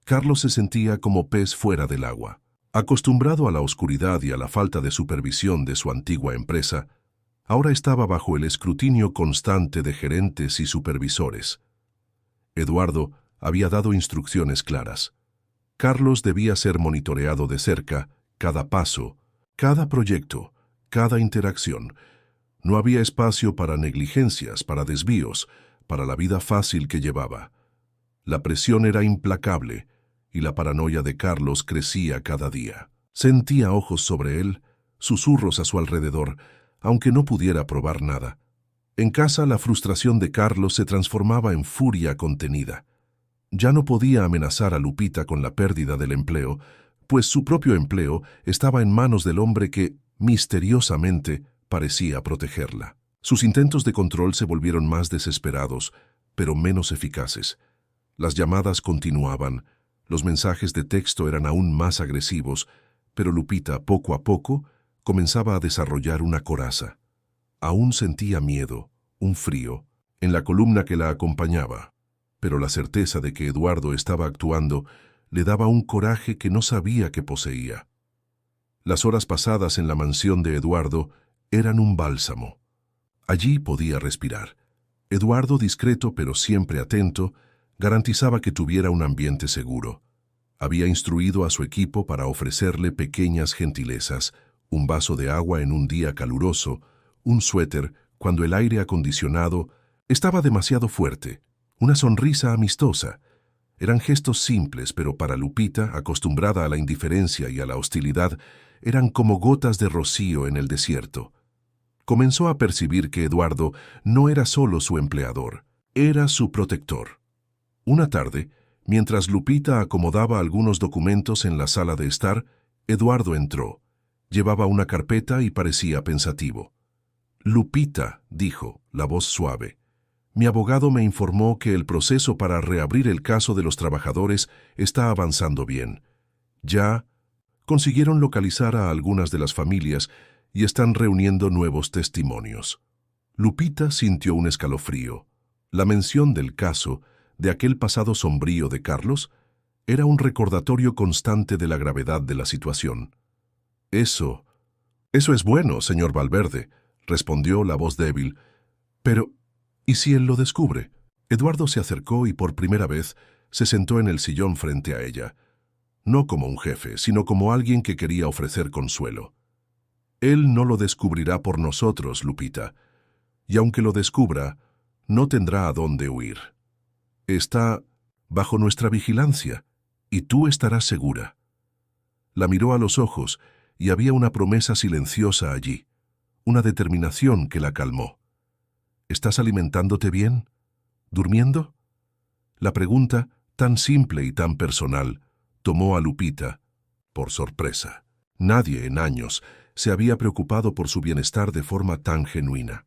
Carlos se sentía como pez fuera del agua. Acostumbrado a la oscuridad y a la falta de supervisión de su antigua empresa, ahora estaba bajo el escrutinio constante de gerentes y supervisores. Eduardo había dado instrucciones claras. Carlos debía ser monitoreado de cerca, cada paso, cada proyecto, cada interacción. No había espacio para negligencias, para desvíos, para la vida fácil que llevaba. La presión era implacable y la paranoia de Carlos crecía cada día. Sentía ojos sobre él, susurros a su alrededor, aunque no pudiera probar nada. En casa la frustración de Carlos se transformaba en furia contenida. Ya no podía amenazar a Lupita con la pérdida del empleo, pues su propio empleo estaba en manos del hombre que, misteriosamente, parecía protegerla. Sus intentos de control se volvieron más desesperados, pero menos eficaces. Las llamadas continuaban, los mensajes de texto eran aún más agresivos, pero Lupita, poco a poco, comenzaba a desarrollar una coraza. Aún sentía miedo, un frío, en la columna que la acompañaba, pero la certeza de que Eduardo estaba actuando le daba un coraje que no sabía que poseía. Las horas pasadas en la mansión de Eduardo eran un bálsamo. Allí podía respirar. Eduardo, discreto pero siempre atento, garantizaba que tuviera un ambiente seguro. Había instruido a su equipo para ofrecerle pequeñas gentilezas, un vaso de agua en un día caluroso, un suéter cuando el aire acondicionado estaba demasiado fuerte, una sonrisa amistosa. Eran gestos simples, pero para Lupita, acostumbrada a la indiferencia y a la hostilidad, eran como gotas de rocío en el desierto. Comenzó a percibir que Eduardo no era solo su empleador, era su protector. Una tarde, mientras Lupita acomodaba algunos documentos en la sala de estar, Eduardo entró. Llevaba una carpeta y parecía pensativo. «Lupita», dijo, la voz suave. «Mi abogado me informó que el proceso para reabrir el caso de los trabajadores está avanzando bien. Ya consiguieron localizar a algunas de las familias y están reuniendo nuevos testimonios». Lupita sintió un escalofrío. La mención del caso, de aquel pasado sombrío de Carlos, era un recordatorio constante de la gravedad de la situación. Eso es bueno, señor Valverde», respondió la voz débil. «Pero, ¿y si él lo descubre?» Eduardo se acercó y por primera vez se sentó en el sillón frente a ella. No como un jefe, sino como alguien que quería ofrecer consuelo. «Él no lo descubrirá por nosotros, Lupita. Y aunque lo descubra, no tendrá a dónde huir. Está bajo nuestra vigilancia, y tú estarás segura». La miró a los ojos y había una promesa silenciosa allí, una determinación que la calmó. «¿Estás alimentándote bien? ¿Durmiendo?» La pregunta, tan simple y tan personal, tomó a Lupita por sorpresa. Nadie en años se había preocupado por su bienestar de forma tan genuina.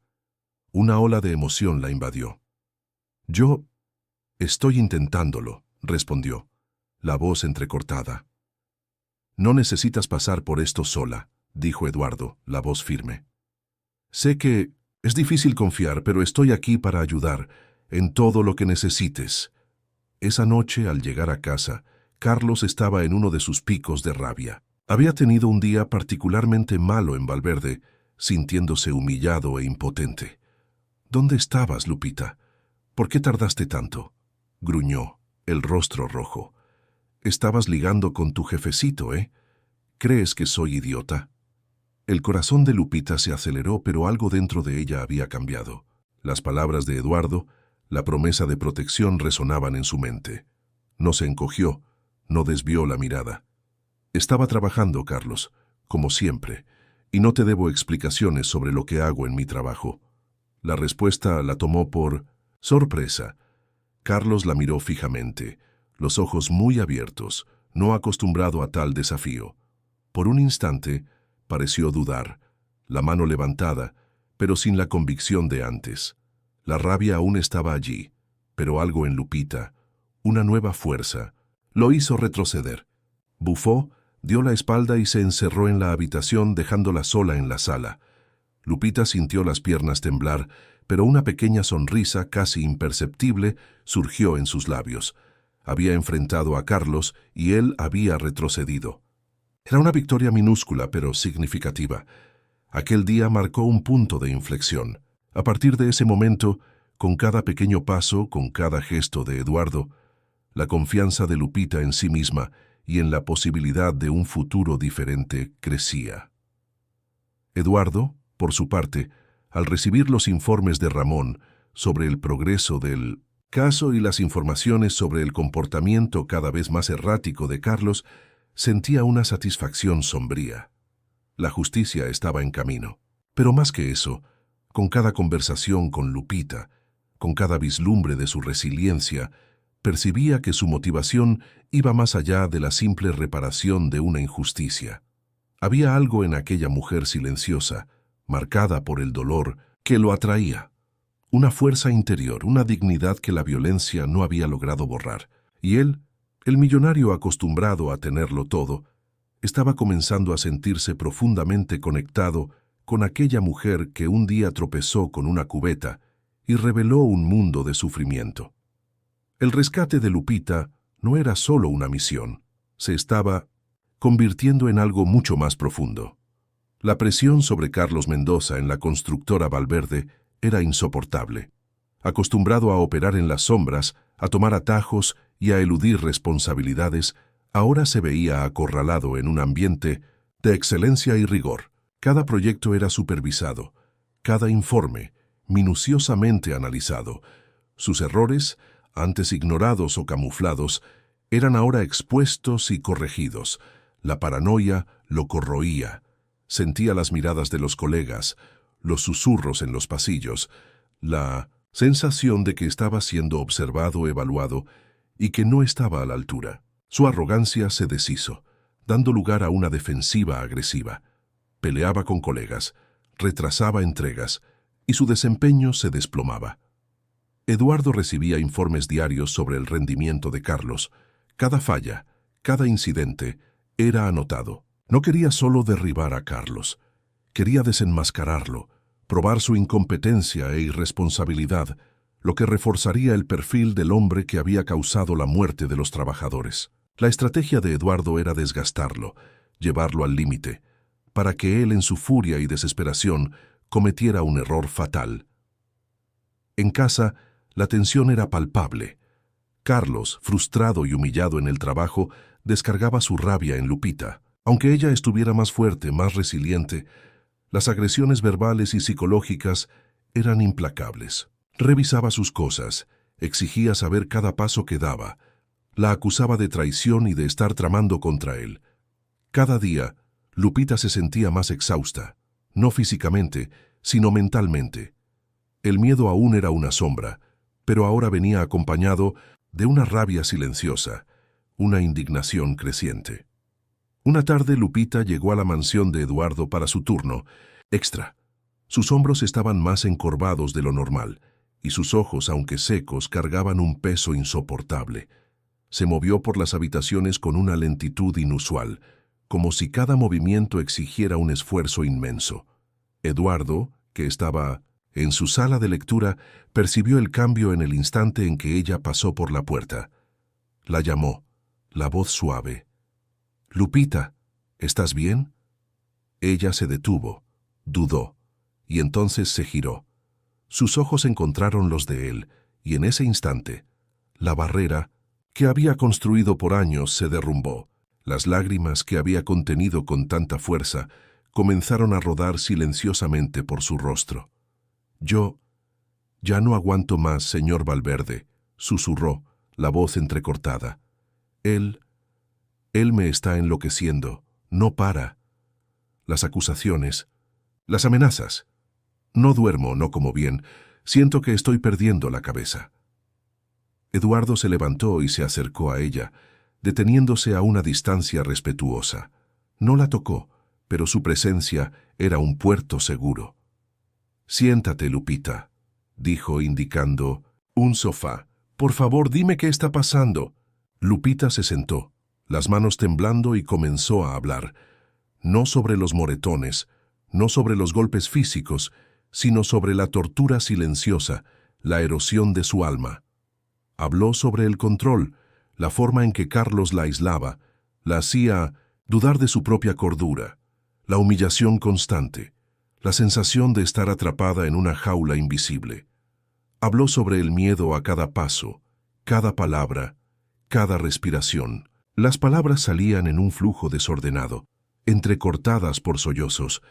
Una ola de emoción la invadió. «Yo estoy intentándolo», respondió, la voz entrecortada. «No necesitas pasar por esto sola», dijo Eduardo, la voz firme. «Sé que es difícil confiar, pero estoy aquí para ayudar en todo lo que necesites». Esa noche, al llegar a casa, Carlos estaba en uno de sus picos de rabia. Había tenido un día particularmente malo en Valverde, sintiéndose humillado e impotente. «¿Dónde estabas, Lupita? ¿Por qué tardaste tanto?», gruñó, el rostro rojo. «Estabas ligando con tu jefecito, ¿eh? ¿Crees que soy idiota?». El corazón de Lupita se aceleró, pero algo dentro de ella había cambiado. Las palabras de Eduardo, la promesa de protección resonaban en su mente. No se encogió, no desvió la mirada. «Estaba trabajando, Carlos, como siempre, y no te debo explicaciones sobre lo que hago en mi trabajo». La respuesta la tomó por sorpresa. Carlos la miró fijamente, los ojos muy abiertos, no acostumbrado a tal desafío. Por un instante pareció dudar, la mano levantada, pero sin la convicción de antes. La rabia aún estaba allí, pero algo en Lupita, una nueva fuerza, lo hizo retroceder. Bufó, dio la espalda y se encerró en la habitación dejándola sola en la sala. Lupita sintió las piernas temblar, pero una pequeña sonrisa casi imperceptible surgió en sus labios. Había enfrentado a Carlos y él había retrocedido. Era una victoria minúscula pero significativa. Aquel día marcó un punto de inflexión. A partir de ese momento, con cada pequeño paso, con cada gesto de Eduardo, la confianza de Lupita en sí misma y en la posibilidad de un futuro diferente crecía. Eduardo, por su parte, al recibir los informes de Ramón sobre el progreso del caso y las informaciones sobre el comportamiento cada vez más errático de Carlos, sentía una satisfacción sombría. La justicia estaba en camino. Pero más que eso, con cada conversación con Lupita, con cada vislumbre de su resiliencia, percibía que su motivación iba más allá de la simple reparación de una injusticia. Había algo en aquella mujer silenciosa, marcada por el dolor, que lo atraía. Una fuerza interior, una dignidad que la violencia no había logrado borrar. Y él, el millonario acostumbrado a tenerlo todo, estaba comenzando a sentirse profundamente conectado con aquella mujer que un día tropezó con una cubeta y reveló un mundo de sufrimiento. El rescate de Lupita no era solo una misión, se estaba convirtiendo en algo mucho más profundo. La presión sobre Carlos Mendoza en la constructora Valverde era insoportable. Acostumbrado a operar en las sombras, a tomar atajos y a eludir responsabilidades, ahora se veía acorralado en un ambiente de excelencia y rigor. Cada proyecto era supervisado, cada informe minuciosamente analizado. Sus errores, antes ignorados o camuflados, eran ahora expuestos y corregidos. La paranoia lo corroía. Sentía las miradas de los colegas, los susurros en los pasillos, la sensación de que estaba siendo observado, evaluado y que no estaba a la altura. Su arrogancia se deshizo, dando lugar a una defensiva agresiva. Peleaba con colegas, retrasaba entregas y su desempeño se desplomaba. Eduardo recibía informes diarios sobre el rendimiento de Carlos. Cada falla, cada incidente, era anotado. No quería solo derribar a Carlos, quería desenmascararlo, probar su incompetencia e irresponsabilidad, lo que reforzaría el perfil del hombre que había causado la muerte de los trabajadores. La estrategia de Eduardo era desgastarlo, llevarlo al límite, para que él en su furia y desesperación cometiera un error fatal. En casa, la tensión era palpable. Carlos, frustrado y humillado en el trabajo, descargaba su rabia en Lupita. Aunque ella estuviera más fuerte, más resiliente, las agresiones verbales y psicológicas eran implacables. Revisaba sus cosas, exigía saber cada paso que daba, la acusaba de traición y de estar tramando contra él. Cada día, Lupita se sentía más exhausta, no físicamente, sino mentalmente. El miedo aún era una sombra, pero ahora venía acompañado de una rabia silenciosa, una indignación creciente. Una tarde Lupita llegó a la mansión de Eduardo para su turno extra. Sus hombros estaban más encorvados de lo normal, y sus ojos, aunque secos, cargaban un peso insoportable. Se movió por las habitaciones con una lentitud inusual, como si cada movimiento exigiera un esfuerzo inmenso. Eduardo, que estaba en su sala de lectura, percibió el cambio en el instante en que ella pasó por la puerta. La llamó, la voz suave. «Lupita, ¿estás bien?» Ella se detuvo, dudó, y entonces se giró. Sus ojos encontraron los de él, y en ese instante, la barrera que había construido por años se derrumbó. Las lágrimas que había contenido con tanta fuerza comenzaron a rodar silenciosamente por su rostro. «Yo ya no aguanto más, señor Valverde», susurró, la voz entrecortada. Él me está enloqueciendo, no para. Las acusaciones, las amenazas. No duermo, no como bien, siento que estoy perdiendo la cabeza». Eduardo se levantó y se acercó a ella, deteniéndose a una distancia respetuosa. No la tocó, pero su presencia era un puerto seguro. «Siéntate, Lupita», dijo indicando un sofá. «Por favor, dime qué está pasando». Lupita se sentó, las manos temblando, y comenzó a hablar, no sobre los moretones, no sobre los golpes físicos, sino sobre la tortura silenciosa, la erosión de su alma. Habló sobre el control, la forma en que Carlos la aislaba, la hacía dudar de su propia cordura, la humillación constante, la sensación de estar atrapada en una jaula invisible. Habló sobre el miedo a cada paso, cada palabra, cada respiración. Las palabras salían en un flujo desordenado, entrecortadas por sollozos,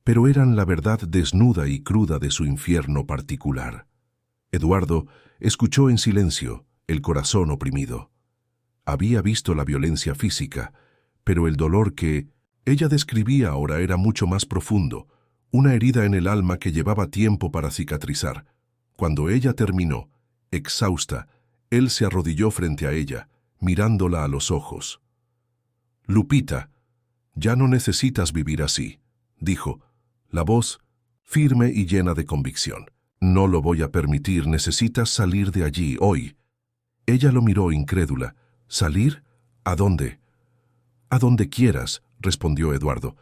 pero eran la verdad desnuda y cruda de su infierno particular. Eduardo escuchó en silencio, el corazón oprimido. Había visto la violencia física, pero el dolor que ella describía ahora era mucho más profundo, una herida en el alma que llevaba tiempo para cicatrizar. Cuando ella terminó, exhausta, Él se arrodilló frente a ella, mirándola a los ojos. «Lupita, ya no necesitas vivir así», dijo, la voz firme y llena de convicción. «No lo voy a permitir, necesitas salir de allí, hoy». Ella lo miró incrédula. «¿Salir? ¿A dónde?» «A donde quieras», respondió Eduardo.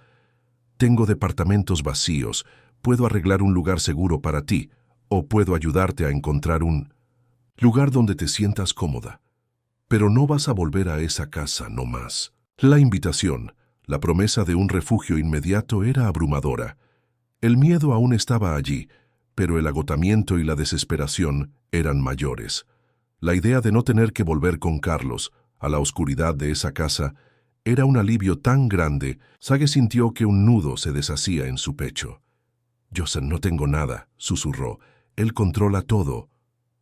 «Tengo departamentos vacíos, puedo arreglar un lugar seguro para ti, o puedo ayudarte a encontrar un lugar donde te sientas cómoda. Pero no vas a volver a esa casa, no más». La invitación, la promesa de un refugio inmediato era abrumadora. El miedo aún estaba allí, pero el agotamiento y la desesperación eran mayores. La idea de no tener que volver con Carlos a la oscuridad de esa casa era un alivio tan grande, Sage sintió que un nudo se deshacía en su pecho. «Joseph, no tengo nada», susurró. «Él controla todo».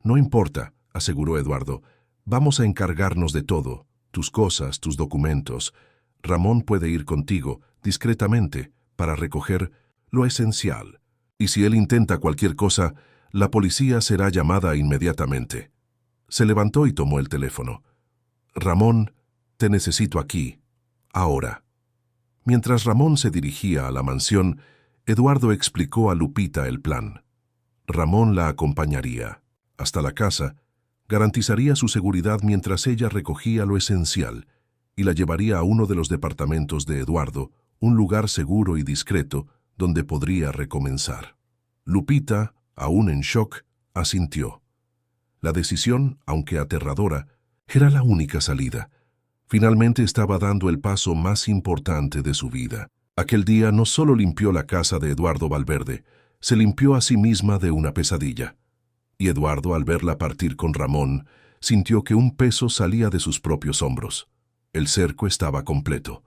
«No importa», aseguró Eduardo. «Vamos a encargarnos de todo. Tus cosas, tus documentos. Ramón puede ir contigo, discretamente, para recoger lo esencial. Y si él intenta cualquier cosa, la policía será llamada inmediatamente». Se levantó y tomó el teléfono. «Ramón, te necesito aquí, ahora». Mientras Ramón se dirigía a la mansión, Eduardo explicó a Lupita el plan. Ramón la acompañaría hasta la casa, garantizaría su seguridad mientras ella recogía lo esencial y la llevaría a uno de los departamentos de Eduardo, un lugar seguro y discreto donde podría recomenzar. Lupita, aún en shock, asintió. La decisión, aunque aterradora, era la única salida. Finalmente estaba dando el paso más importante de su vida. Aquel día no solo limpió la casa de Eduardo Valverde, se limpió a sí misma de una pesadilla. Y Eduardo, al verla partir con Ramón, sintió que un peso salía de sus propios hombros. El cerco estaba completo.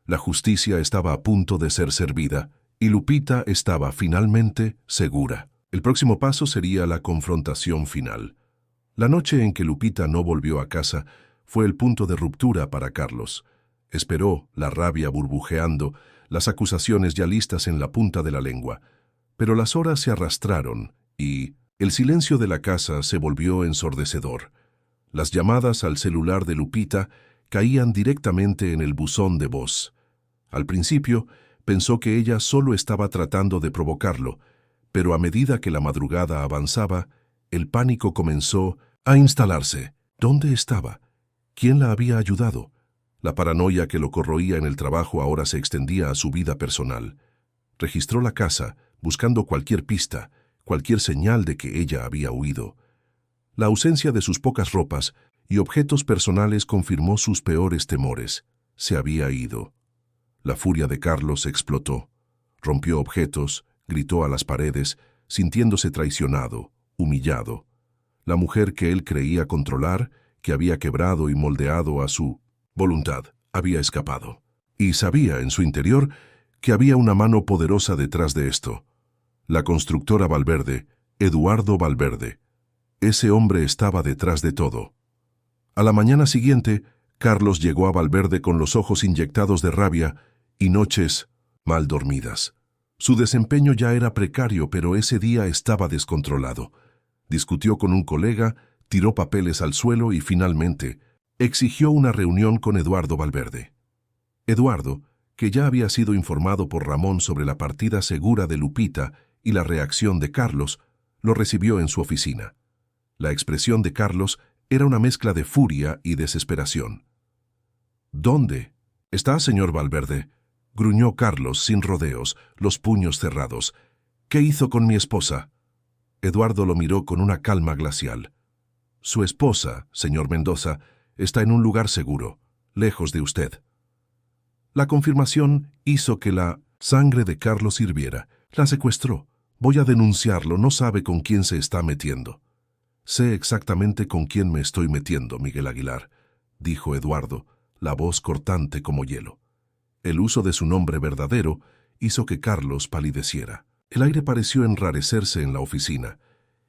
La justicia estaba a punto de ser servida y Lupita estaba finalmente segura. El próximo paso sería la confrontación final. La noche en que Lupita no volvió a casa fue el punto de ruptura para Carlos. Esperó, la rabia burbujeando, las acusaciones ya listas en la punta de la lengua. Pero las horas se arrastraron y el silencio de la casa se volvió ensordecedor. Las llamadas al celular de Lupita caían directamente en el buzón de voz. Al principio, pensó que ella solo estaba tratando de provocarlo, pero a medida que la madrugada avanzaba, el pánico comenzó a instalarse. ¿Dónde estaba? ¿Quién la había ayudado? La paranoia que lo corroía en el trabajo ahora se extendía a su vida personal. Registró la casa, buscando cualquier pista, cualquier señal de que ella había huido. La ausencia de sus pocas ropas y objetos personales confirmó sus peores temores. Se había ido. La furia de Carlos explotó. Rompió objetos, gritó a las paredes, sintiéndose traicionado, humillado. La mujer que él creía controlar, que había quebrado y moldeado a su voluntad, había escapado. Y sabía en su interior que había una mano poderosa detrás de esto. La constructora Valverde, Eduardo Valverde. Ese hombre estaba detrás de todo. A la mañana siguiente, Carlos llegó a Valverde con los ojos inyectados de rabia y noches mal dormidas. Su desempeño ya era precario, pero ese día estaba descontrolado. Discutió con un colega, tiró papeles al suelo y finalmente exigió una reunión con Eduardo Valverde. Eduardo, que ya había sido informado por Ramón sobre la partida segura de Lupita y la reacción de Carlos, lo recibió en su oficina. La expresión de Carlos era una mezcla de furia y desesperación. «¿Dónde está, señor Valverde?», gruñó Carlos sin rodeos, los puños cerrados. «¿Qué hizo con mi esposa?». Eduardo lo miró con una calma glacial. «Su esposa, señor Mendoza, está en un lugar seguro, lejos de usted». La confirmación hizo que la sangre de Carlos hirviera. La secuestró. «Voy a denunciarlo, no sabe con quién se está metiendo». «Sé exactamente con quién me estoy metiendo, Miguel Aguilar», dijo Eduardo, la voz cortante como hielo. El uso de su nombre verdadero hizo que Carlos palideciera. El aire pareció enrarecerse en la oficina.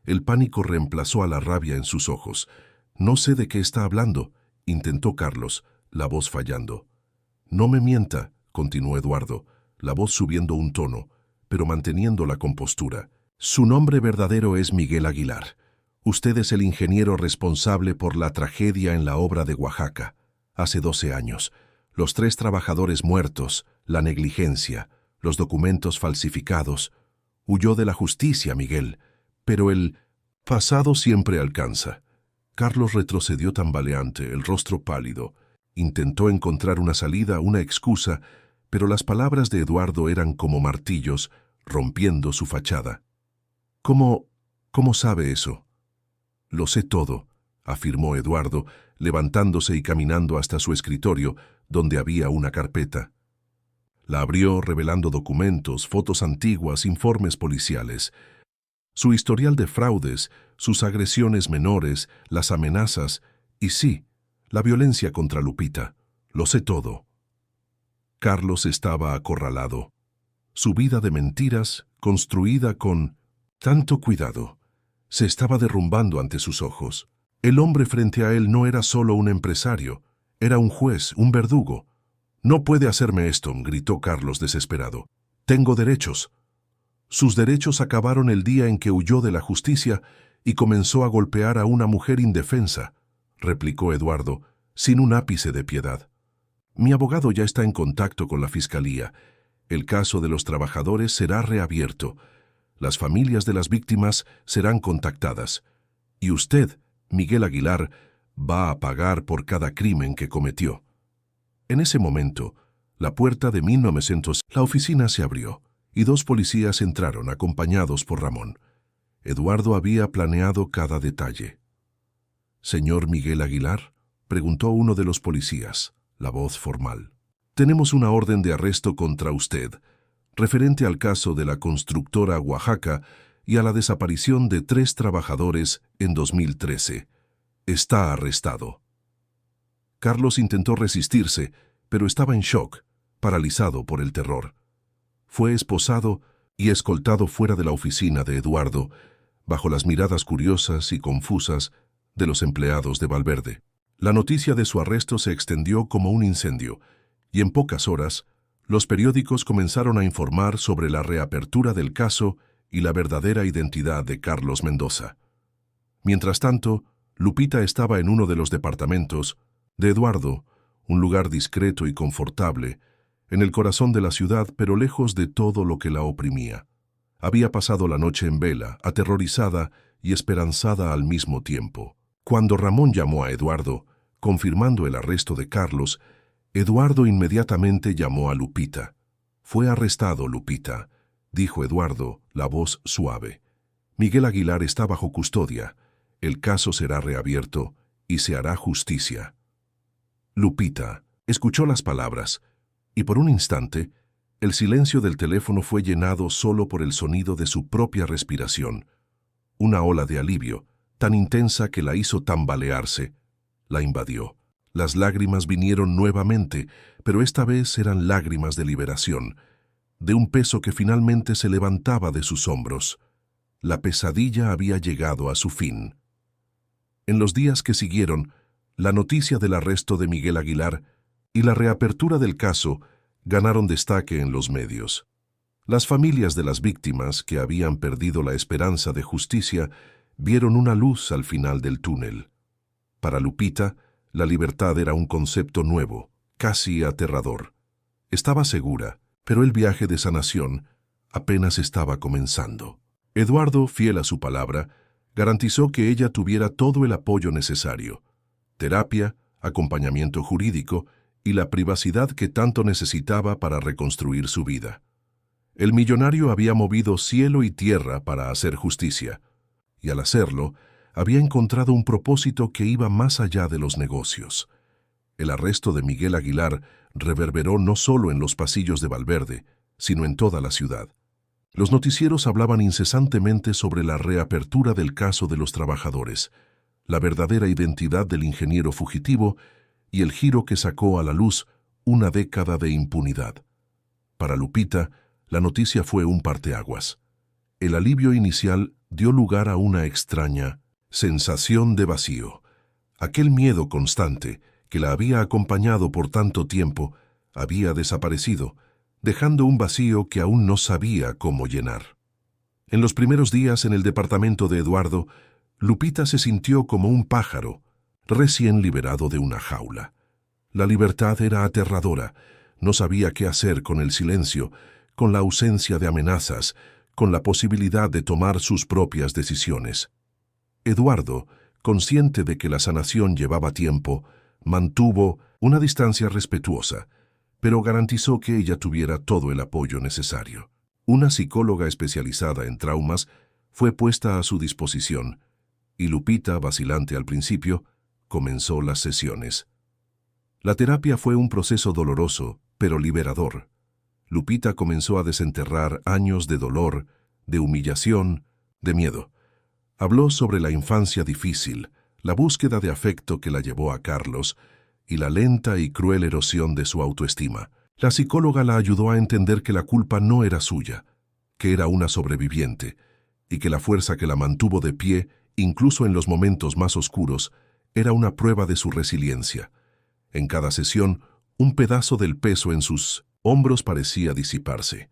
El pánico reemplazó a la rabia en sus ojos. «No sé de qué está hablando», intentó Carlos, la voz fallando. «No me mienta», continuó Eduardo, la voz subiendo un tono, pero manteniendo la compostura. «Su nombre verdadero es Miguel Aguilar. Usted es el ingeniero responsable por la tragedia en la obra de Oaxaca. Hace 12 años. Los 3 trabajadores muertos, la negligencia, los documentos falsificados. Huyó de la justicia, Miguel. Pero el pasado siempre alcanza. Carlos retrocedió tambaleante, el rostro pálido. Intentó encontrar una salida, una excusa, pero las palabras de Eduardo eran como martillos, rompiendo su fachada. ¿Cómo sabe eso? Lo sé todo, afirmó Eduardo, levantándose y caminando hasta su escritorio, donde había una carpeta. La abrió revelando documentos, fotos antiguas, informes policiales. Su historial de fraudes, sus agresiones menores, las amenazas y sí, la violencia contra Lupita. Lo sé todo. Carlos estaba acorralado. Su vida de mentiras, construida con tanto cuidado, se estaba derrumbando ante sus ojos. El hombre frente a él no era solo un empresario, era un juez, un verdugo. «No puede hacerme esto», gritó Carlos desesperado. «Tengo derechos». Sus derechos acabaron el día en que huyó de la justicia y comenzó a golpear a una mujer indefensa, replicó Eduardo, sin un ápice de piedad. «Mi abogado ya está en contacto con la fiscalía. El caso de los trabajadores será reabierto. Las familias de las víctimas serán contactadas. Y usted, Miguel Aguilar, va a pagar por cada crimen que cometió». En ese momento, la puerta de 1900, la oficina se abrió y 2 policías entraron acompañados por Ramón. Eduardo había planeado cada detalle. «¿Señor Miguel Aguilar?», preguntó uno de los policías, la voz formal. «Tenemos una orden de arresto contra usted, referente al caso de la constructora Oaxaca y a la desaparición de 3 trabajadores en 2013. Está arrestado». Carlos intentó resistirse, pero estaba en shock, paralizado por el terror. Fue esposado y escoltado fuera de la oficina de Eduardo, bajo las miradas curiosas y confusas de los empleados de Valverde. La noticia de su arresto se extendió como un incendio, y en pocas horas, los periódicos comenzaron a informar sobre la reapertura del caso y la verdadera identidad de Carlos Mendoza. Mientras tanto, Lupita estaba en uno de los departamentos de Eduardo, un lugar discreto y confortable, en el corazón de la ciudad, pero lejos de todo lo que la oprimía. Había pasado la noche en vela, aterrorizada y esperanzada al mismo tiempo. Cuando Ramón llamó a Eduardo, confirmando el arresto de Carlos, Eduardo inmediatamente llamó a Lupita. «Fue arrestado, Lupita», dijo Eduardo, la voz suave. «Miguel Aguilar está bajo custodia. El caso será reabierto y se hará justicia». Lupita escuchó las palabras, y por un instante, el silencio del teléfono fue llenado solo por el sonido de su propia respiración. Una ola de alivio, tan intensa que la hizo tambalearse, la invadió. Las lágrimas vinieron nuevamente, pero esta vez eran lágrimas de liberación, de un peso que finalmente se levantaba de sus hombros. La pesadilla había llegado a su fin. En los días que siguieron, la noticia del arresto de Miguel Aguilar y la reapertura del caso ganaron destaque en los medios. Las familias de las víctimas, que habían perdido la esperanza de justicia, vieron una luz al final del túnel. Para Lupita, la libertad era un concepto nuevo, casi aterrador. Estaba segura, pero el viaje de sanación apenas estaba comenzando. Eduardo, fiel a su palabra, garantizó que ella tuviera todo el apoyo necesario: terapia, acompañamiento jurídico y la privacidad que tanto necesitaba para reconstruir su vida. El millonario había movido cielo y tierra para hacer justicia, y al hacerlo, había encontrado un propósito que iba más allá de los negocios. El arresto de Miguel Aguilar reverberó no solo en los pasillos de Valverde, sino en toda la ciudad. Los noticieros hablaban incesantemente sobre la reapertura del caso de los trabajadores, la verdadera identidad del ingeniero fugitivo y el giro que sacó a la luz una década de impunidad. Para Lupita, la noticia fue un parteaguas. El alivio inicial dio lugar a una extraña sensación de vacío. Aquel miedo constante que la había acompañado por tanto tiempo había desaparecido, dejando un vacío que aún no sabía cómo llenar. En los primeros días en el departamento de Eduardo, Lupita se sintió como un pájaro, recién liberado de una jaula. La libertad era aterradora. No sabía qué hacer con el silencio, con la ausencia de amenazas, con la posibilidad de tomar sus propias decisiones. Eduardo, consciente de que la sanación llevaba tiempo, mantuvo una distancia respetuosa, pero garantizó que ella tuviera todo el apoyo necesario. Una psicóloga especializada en traumas fue puesta a su disposición, y Lupita, vacilante al principio, comenzó las sesiones. La terapia fue un proceso doloroso, pero liberador. Lupita comenzó a desenterrar años de dolor, de humillación, de miedo. Habló sobre la infancia difícil, la búsqueda de afecto que la llevó a Carlos y la lenta y cruel erosión de su autoestima. La psicóloga la ayudó a entender que la culpa no era suya, que era una sobreviviente, y que la fuerza que la mantuvo de pie, incluso en los momentos más oscuros, era una prueba de su resiliencia. En cada sesión, un pedazo del peso en sus hombros parecía disiparse.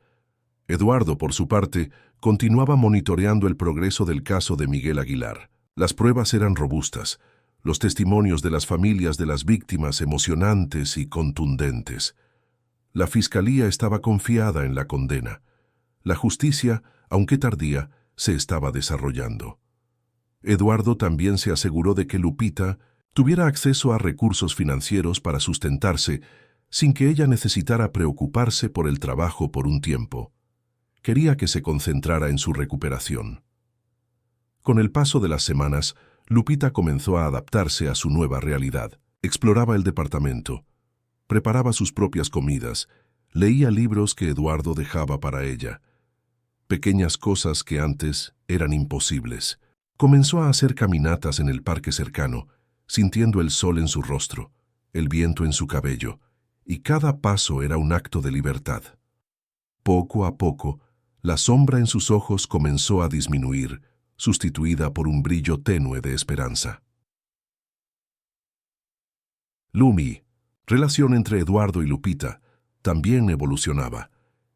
Eduardo, por su parte, continuaba monitoreando el progreso del caso de Miguel Aguilar. Las pruebas eran robustas, los testimonios de las familias de las víctimas emocionantes y contundentes. La fiscalía estaba confiada en la condena. La justicia, aunque tardía, se estaba desarrollando. Eduardo también se aseguró de que Lupita tuviera acceso a recursos financieros para sustentarse sin que ella necesitara preocuparse por el trabajo por un tiempo. Quería que se concentrara en su recuperación. Con el paso de las semanas, Lupita comenzó a adaptarse a su nueva realidad. Exploraba el departamento, preparaba sus propias comidas, leía libros que Eduardo dejaba para ella. Pequeñas cosas que antes eran imposibles. Comenzó a hacer caminatas en el parque cercano, sintiendo el sol en su rostro, el viento en su cabello, y cada paso era un acto de libertad. Poco a poco, la sombra en sus ojos comenzó a disminuir, sustituida por un brillo tenue de esperanza. Lumi, relación entre Eduardo y Lupita, también evolucionaba.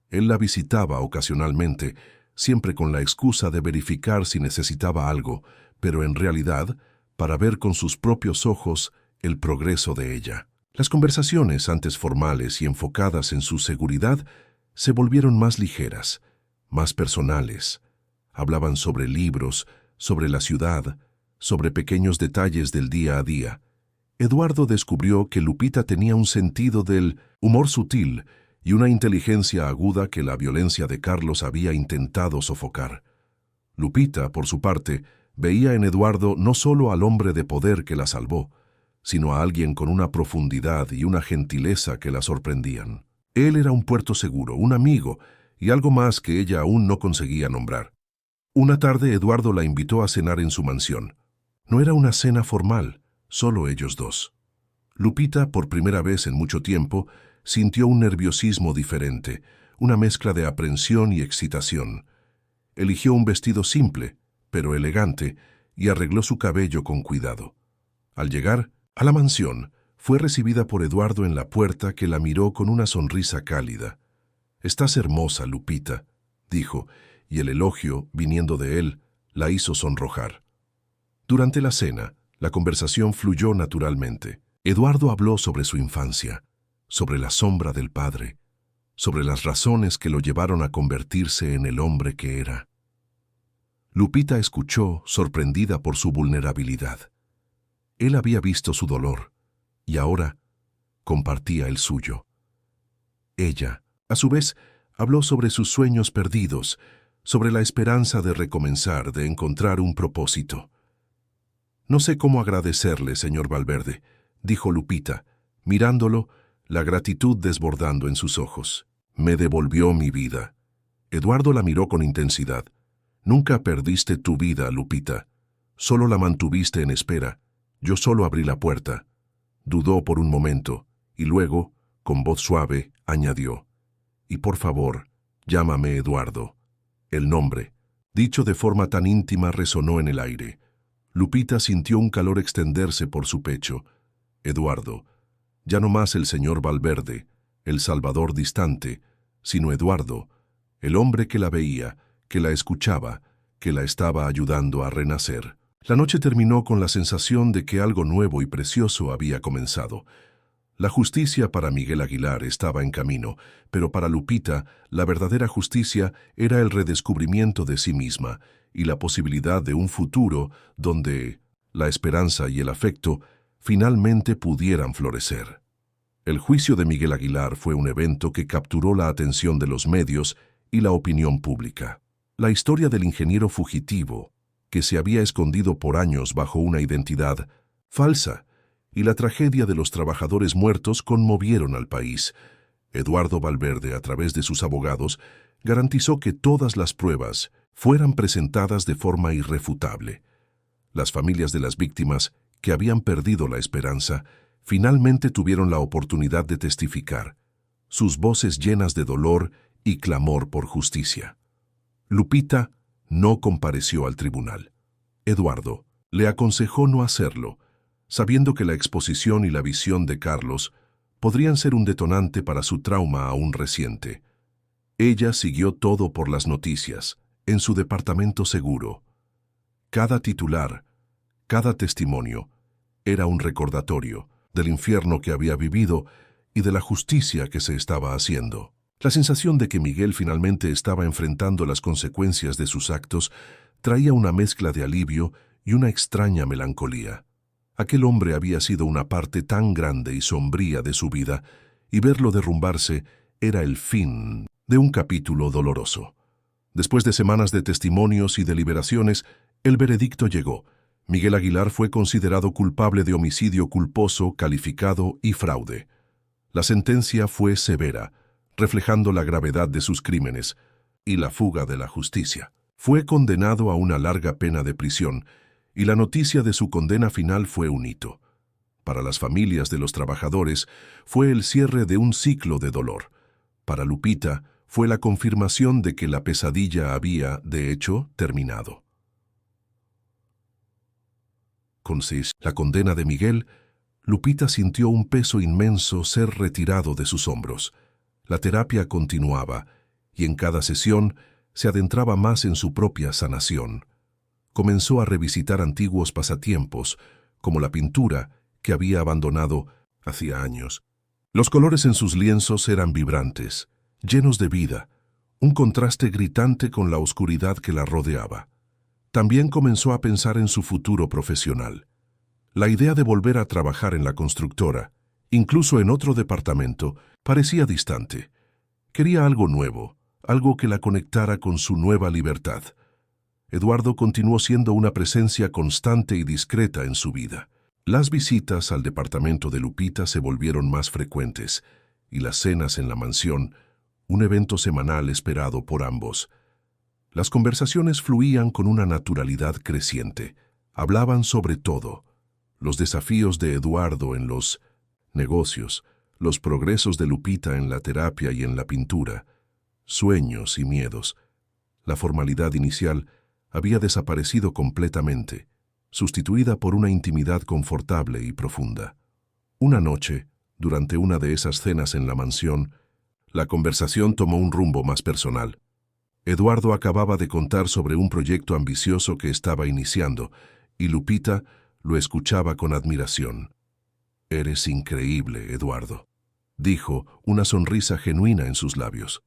Él la visitaba ocasionalmente, siempre con la excusa de verificar si necesitaba algo, pero en realidad, para ver con sus propios ojos el progreso de ella. Las conversaciones, antes formales y enfocadas en su seguridad, se volvieron más ligeras, más personales. Hablaban sobre libros, sobre la ciudad, sobre pequeños detalles del día a día. Eduardo descubrió que Lupita tenía un sentido del humor sutil y una inteligencia aguda que la violencia de Carlos había intentado sofocar. Lupita, por su parte, veía en Eduardo no solo al hombre de poder que la salvó, sino a alguien con una profundidad y una gentileza que la sorprendían. Él era un puerto seguro, un amigo, y algo más que ella aún no conseguía nombrar. Una tarde Eduardo la invitó a cenar en su mansión. No era una cena formal, solo ellos dos. Lupita, por primera vez en mucho tiempo, sintió un nerviosismo diferente, una mezcla de aprensión y excitación. Eligió un vestido simple, pero elegante, y arregló su cabello con cuidado. Al llegar a la mansión, fue recibida por Eduardo en la puerta, que la miró con una sonrisa cálida. «Estás hermosa, Lupita», dijo, y el elogio, viniendo de él, la hizo sonrojar. Durante la cena, la conversación fluyó naturalmente. Eduardo habló sobre su infancia, sobre la sombra del padre, sobre las razones que lo llevaron a convertirse en el hombre que era. Lupita escuchó, sorprendida por su vulnerabilidad. Él había visto su dolor, y ahora compartía el suyo. Ella, a su vez, habló sobre sus sueños perdidos, sobre la esperanza de recomenzar, de encontrar un propósito. «No sé cómo agradecerle, señor Valverde», dijo Lupita, mirándolo, la gratitud desbordando en sus ojos. «Me devolvió mi vida». Eduardo la miró con intensidad. «Nunca perdiste tu vida, Lupita. Solo la mantuviste en espera. Yo solo abrí la puerta». Dudó por un momento, y luego, con voz suave, añadió: «Y por favor, llámame Eduardo». El nombre, dicho de forma tan íntima, resonó en el aire. Lupita sintió un calor extenderse por su pecho. Eduardo, ya no más el señor Valverde, el salvador distante, sino Eduardo, el hombre que la veía, que la escuchaba, que la estaba ayudando a renacer. La noche terminó con la sensación de que algo nuevo y precioso había comenzado. La justicia para Miguel Aguilar estaba en camino, pero para Lupita, la verdadera justicia era el redescubrimiento de sí misma y la posibilidad de un futuro donde la esperanza y el afecto finalmente pudieran florecer. El juicio de Miguel Aguilar fue un evento que capturó la atención de los medios y la opinión pública. La historia del ingeniero fugitivo, que se había escondido por años bajo una identidad falsa, y la tragedia de los trabajadores muertos conmovieron al país. Eduardo Valverde, a través de sus abogados, garantizó que todas las pruebas fueran presentadas de forma irrefutable. Las familias de las víctimas, que habían perdido la esperanza, finalmente tuvieron la oportunidad de testificar, sus voces llenas de dolor y clamor por justicia. Lupita no compareció al tribunal. Eduardo le aconsejó no hacerlo, sabiendo que la exposición y la visión de Carlos podrían ser un detonante para su trauma aún reciente. Ella siguió todo por las noticias, en su departamento seguro. Cada titular, cada testimonio, era un recordatorio del infierno que había vivido y de la justicia que se estaba haciendo. La sensación de que Miguel finalmente estaba enfrentando las consecuencias de sus actos traía una mezcla de alivio y una extraña melancolía. Aquel hombre había sido una parte tan grande y sombría de su vida, y verlo derrumbarse era el fin de un capítulo doloroso. Después de semanas de testimonios y deliberaciones, el veredicto llegó. Miguel Aguilar fue considerado culpable de homicidio culposo, calificado y fraude. La sentencia fue severa, reflejando la gravedad de sus crímenes y la fuga de la justicia. Fue condenado a una larga pena de prisión, y la noticia de su condena final fue un hito. Para las familias de los trabajadores fue el cierre de un ciclo de dolor. Para Lupita fue la confirmación de que la pesadilla había, de hecho, terminado. Con la condena de Miguel, Lupita sintió un peso inmenso ser retirado de sus hombros. La terapia continuaba, y en cada sesión se adentraba más en su propia sanación. Comenzó a revisitar antiguos pasatiempos, como la pintura, que había abandonado hacía años. Los colores en sus lienzos eran vibrantes, llenos de vida, un contraste gritante con la oscuridad que la rodeaba. También comenzó a pensar en su futuro profesional. La idea de volver a trabajar en la constructora, incluso en otro departamento, parecía distante. Quería algo nuevo, algo que la conectara con su nueva libertad. Eduardo continuó siendo una presencia constante y discreta en su vida. Las visitas al departamento de Lupita se volvieron más frecuentes, y las cenas en la mansión, un evento semanal esperado por ambos. Las conversaciones fluían con una naturalidad creciente. Hablaban sobre todo: los desafíos de Eduardo en los negocios, los progresos de Lupita en la terapia y en la pintura, sueños y miedos. La formalidad inicial había desaparecido completamente, sustituida por una intimidad confortable y profunda. Una noche, durante una de esas cenas en la mansión, la conversación tomó un rumbo más personal. Eduardo acababa de contar sobre un proyecto ambicioso que estaba iniciando, y Lupita lo escuchaba con admiración. «Eres increíble, Eduardo», dijo, una sonrisa genuina en sus labios.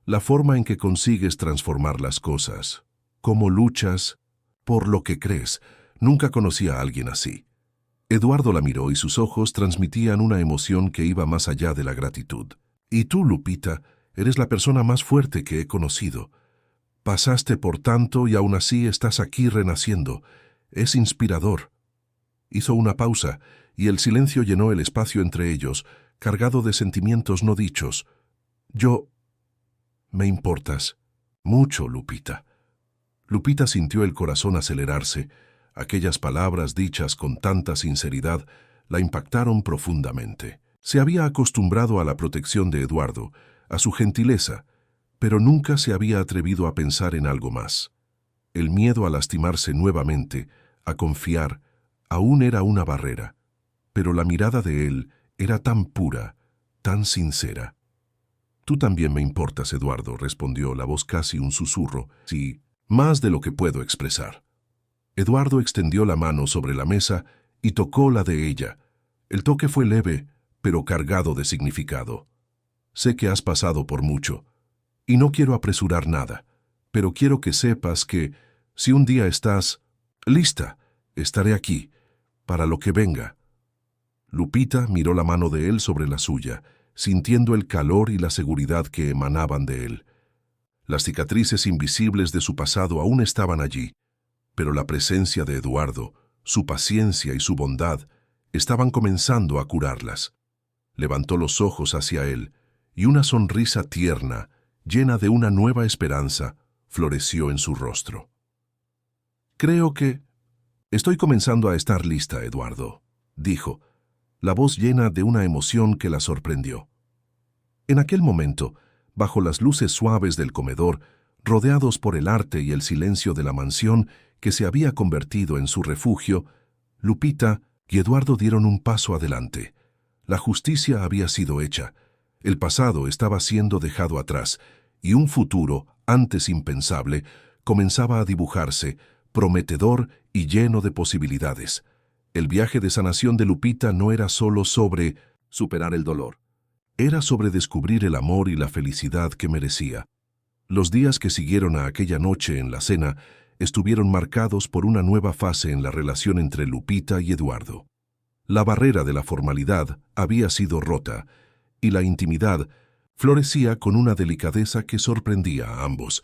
«La forma en que consigues transformar las cosas, cómo luchas por lo que crees, nunca conocí a alguien así». Eduardo la miró y sus ojos transmitían una emoción que iba más allá de la gratitud. «Y tú, Lupita, eres la persona más fuerte que he conocido. Pasaste por tanto y aún así estás aquí renaciendo. Es inspirador». Hizo una pausa, y el silencio llenó el espacio entre ellos, cargado de sentimientos no dichos. «Me importas mucho, Lupita». Lupita sintió el corazón acelerarse. Aquellas palabras dichas con tanta sinceridad la impactaron profundamente. Se había acostumbrado a la protección de Eduardo, a su gentileza, pero nunca se había atrevido a pensar en algo más. El miedo a lastimarse nuevamente, a confiar, aún era una barrera, pero la mirada de él era tan pura, tan sincera. «Tú también me importas, Eduardo», respondió, la voz casi un susurro. «Sí, más de lo que puedo expresar». Eduardo extendió la mano sobre la mesa y tocó la de ella. El toque fue leve, pero cargado de significado. Sé que has pasado por mucho, y no quiero apresurar nada, pero quiero que sepas que, si un día estás lista, estaré aquí, para lo que venga. Lupita miró la mano de él sobre la suya, sintiendo el calor y la seguridad que emanaban de él. Las cicatrices invisibles de su pasado aún estaban allí, pero la presencia de Eduardo, su paciencia y su bondad estaban comenzando a curarlas. Levantó los ojos hacia él, y una sonrisa tierna, llena de una nueva esperanza, floreció en su rostro. «Creo que estoy comenzando a estar lista, Eduardo», dijo, la voz llena de una emoción que la sorprendió. En aquel momento, bajo las luces suaves del comedor, rodeados por el arte y el silencio de la mansión que se había convertido en su refugio, Lupita y Eduardo dieron un paso adelante. La justicia había sido hecha, el pasado estaba siendo dejado atrás, y un futuro, antes impensable, comenzaba a dibujarse, prometedor y lleno de posibilidades. El viaje de sanación de Lupita no era solo sobre superar el dolor. Era sobre descubrir el amor y la felicidad que merecía. Los días que siguieron a aquella noche en la cena estuvieron marcados por una nueva fase en la relación entre Lupita y Eduardo. La barrera de la formalidad había sido rota, y la intimidad florecía con una delicadeza que sorprendía a ambos.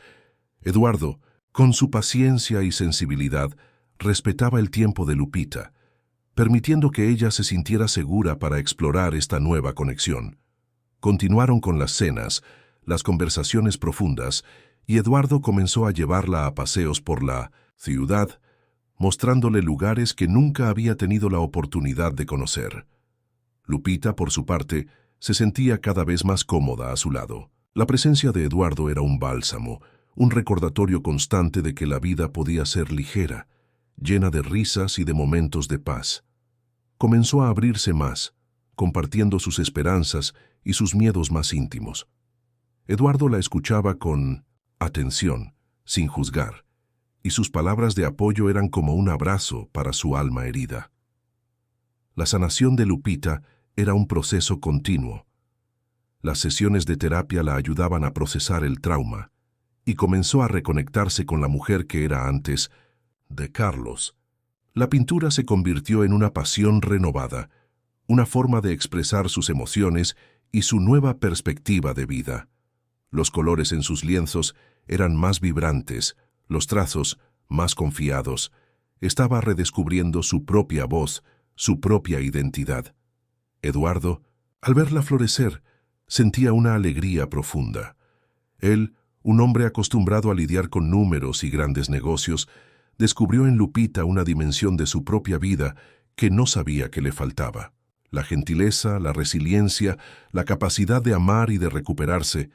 Eduardo, con su paciencia y sensibilidad, respetaba el tiempo de Lupita, permitiendo que ella se sintiera segura para explorar esta nueva conexión. Continuaron con las cenas, las conversaciones profundas, y Eduardo comenzó a llevarla a paseos por la ciudad, mostrándole lugares que nunca había tenido la oportunidad de conocer. Lupita, por su parte, se sentía cada vez más cómoda a su lado. La presencia de Eduardo era un bálsamo, un recordatorio constante de que la vida podía ser ligera, llena de risas y de momentos de paz. Comenzó a abrirse más, compartiendo sus esperanzas y sus miedos más íntimos. Eduardo la escuchaba con atención, sin juzgar, y sus palabras de apoyo eran como un abrazo para su alma herida. La sanación de Lupita era un proceso continuo. Las sesiones de terapia la ayudaban a procesar el trauma, y comenzó a reconectarse con la mujer que era antes de Carlos. La pintura se convirtió en una pasión renovada, una forma de expresar sus emociones y su nueva perspectiva de vida. Los colores en sus lienzos eran más vibrantes, los trazos más confiados. Estaba redescubriendo su propia voz, su propia identidad. Eduardo, al verla florecer, sentía una alegría profunda. Él, un hombre acostumbrado a lidiar con números y grandes negocios, descubrió en Lupita una dimensión de su propia vida que no sabía que le faltaba. La gentileza, la resiliencia, la capacidad de amar y de recuperarse,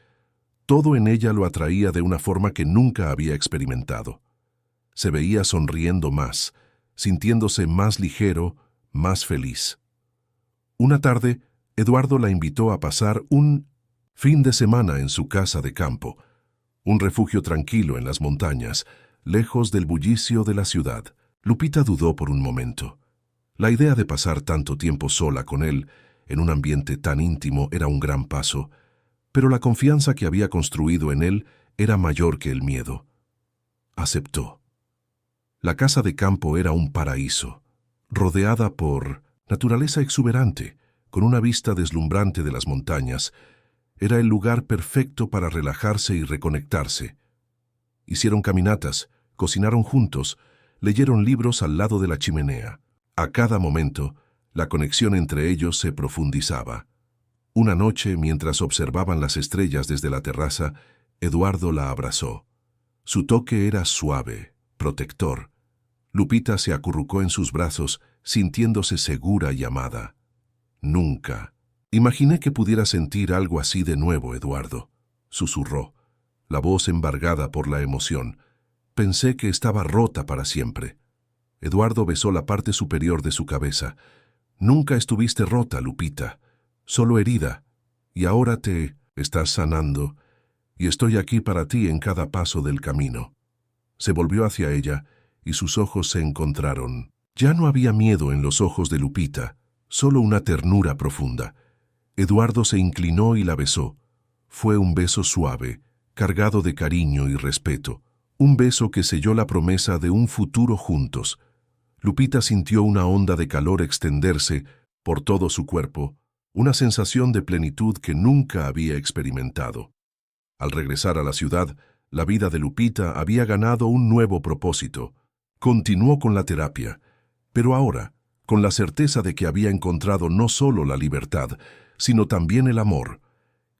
todo en ella lo atraía de una forma que nunca había experimentado. Se veía sonriendo más, sintiéndose más ligero, más feliz. Una tarde, Eduardo la invitó a pasar un fin de semana en su casa de campo, un refugio tranquilo en las montañas, lejos del bullicio de la ciudad. Lupita dudó por un momento. La idea de pasar tanto tiempo sola con él, en un ambiente tan íntimo, era un gran paso, pero la confianza que había construido en él era mayor que el miedo. Aceptó. La casa de campo era un paraíso, rodeada por naturaleza exuberante, con una vista deslumbrante de las montañas. Era el lugar perfecto para relajarse y reconectarse. Hicieron caminatas, cocinaron juntos, leyeron libros al lado de la chimenea. A cada momento, la conexión entre ellos se profundizaba. Una noche, mientras observaban las estrellas desde la terraza, Eduardo la abrazó. Su toque era suave, protector. Lupita se acurrucó en sus brazos, sintiéndose segura y amada. Nunca imaginé que pudiera sentir algo así de nuevo, Eduardo, susurró, la voz embargada por la emoción. Pensé que estaba rota para siempre. Eduardo besó la parte superior de su cabeza. Nunca estuviste rota, Lupita, solo herida, y ahora te estás sanando, y estoy aquí para ti en cada paso del camino. Se volvió hacia ella, y sus ojos se encontraron. Ya no había miedo en los ojos de Lupita, solo una ternura profunda. Eduardo se inclinó y la besó. Fue un beso suave, cargado de cariño y respeto. Un beso que selló la promesa de un futuro juntos. Lupita sintió una onda de calor extenderse por todo su cuerpo, una sensación de plenitud que nunca había experimentado. Al regresar a la ciudad, la vida de Lupita había ganado un nuevo propósito. Continuó con la terapia, pero ahora, con la certeza de que había encontrado no solo la libertad, sino también el amor.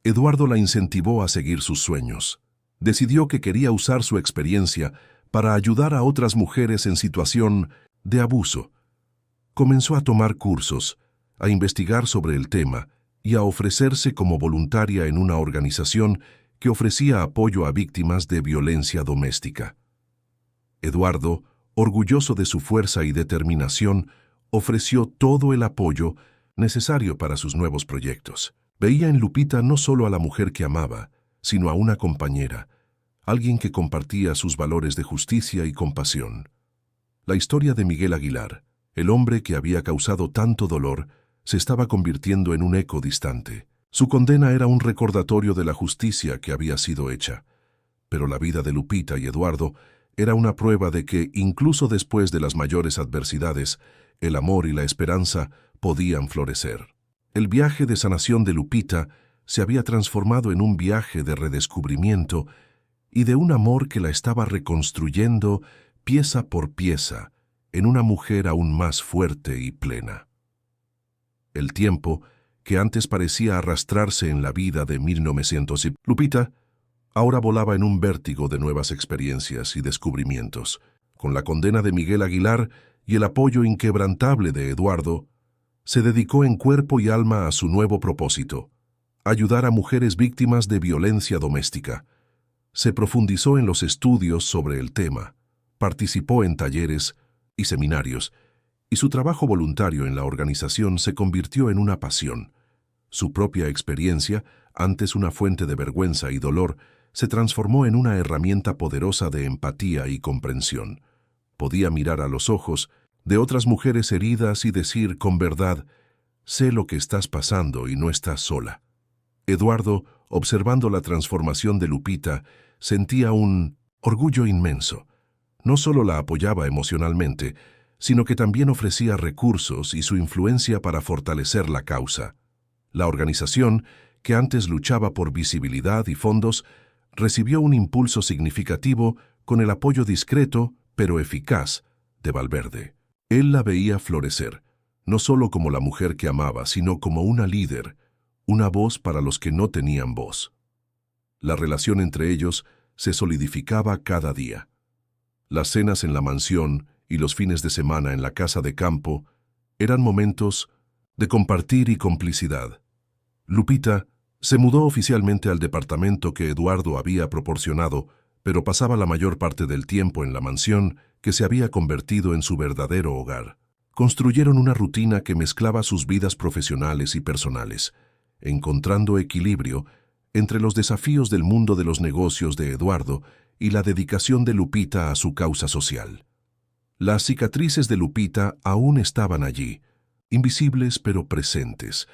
Eduardo la incentivó a seguir sus sueños. Decidió que quería usar su experiencia para ayudar a otras mujeres en situación de abuso. Comenzó a tomar cursos, a investigar sobre el tema y a ofrecerse como voluntaria en una organización que ofrecía apoyo a víctimas de violencia doméstica. Eduardo, orgulloso de su fuerza y determinación, ofreció todo el apoyo necesario para sus nuevos proyectos. Veía en Lupita no solo a la mujer que amaba, sino a una compañera, alguien que compartía sus valores de justicia y compasión. La historia de Miguel Aguilar, el hombre que había causado tanto dolor, se estaba convirtiendo en un eco distante. Su condena era un recordatorio de la justicia que había sido hecha. Pero la vida de Lupita y Eduardo era una prueba de que, incluso después de las mayores adversidades, el amor y la esperanza podían florecer. El viaje de sanación de Lupita se había transformado en un viaje de redescubrimiento y de un amor que la estaba reconstruyendo pieza por pieza en una mujer aún más fuerte y plena. El tiempo, que antes parecía arrastrarse en la vida de 1900, Lupita ahora volaba en un vértigo de nuevas experiencias y descubrimientos. Con la condena de Miguel Aguilar y el apoyo inquebrantable de Eduardo, se dedicó en cuerpo y alma a su nuevo propósito: ayudar a mujeres víctimas de violencia doméstica. Se profundizó en los estudios sobre el tema, participó en talleres y seminarios, y su trabajo voluntario en la organización se convirtió en una pasión. Su propia experiencia, antes una fuente de vergüenza y dolor, se transformó en una herramienta poderosa de empatía y comprensión. Podía mirar a los ojos de otras mujeres heridas y decir con verdad: sé lo que estás pasando y no estás sola. Eduardo, observando la transformación de Lupita, sentía un orgullo inmenso. No solo la apoyaba emocionalmente, sino que también ofrecía recursos y su influencia para fortalecer la causa. La organización, que antes luchaba por visibilidad y fondos, recibió un impulso significativo con el apoyo discreto, pero eficaz, de Valverde. Él la veía florecer, no solo como la mujer que amaba, sino como una líder, una voz para los que no tenían voz. La relación entre ellos se solidificaba cada día. Las cenas en la mansión y los fines de semana en la casa de campo eran momentos de compartir y complicidad. Lupita se mudó oficialmente al departamento que Eduardo había proporcionado, pero pasaba la mayor parte del tiempo en la mansión que se había convertido en su verdadero hogar. Construyeron una rutina que mezclaba sus vidas profesionales y personales, encontrando equilibrio entre los desafíos del mundo de los negocios de Eduardo y la dedicación de Lupita a su causa social. Las cicatrices de Lupita aún estaban allí, invisibles pero presentes.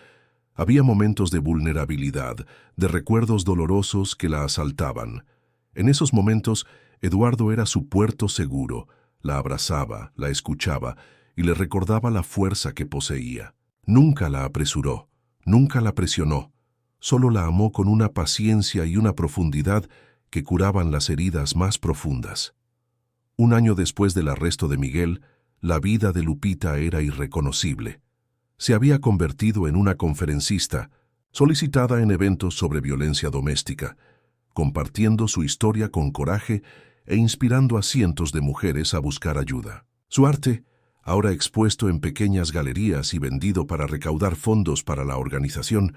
Había momentos de vulnerabilidad, de recuerdos dolorosos que la asaltaban. En esos momentos, Eduardo era su puerto seguro, la abrazaba, la escuchaba y le recordaba la fuerza que poseía. Nunca la apresuró, nunca la presionó, solo la amó con una paciencia y una profundidad que curaban las heridas más profundas. Un año después del arresto de Miguel, la vida de Lupita era irreconocible. Se había convertido en una conferencista, solicitada en eventos sobre violencia doméstica, compartiendo su historia con coraje e inspirando a cientos de mujeres a buscar ayuda. Su arte, ahora expuesto en pequeñas galerías y vendido para recaudar fondos para la organización,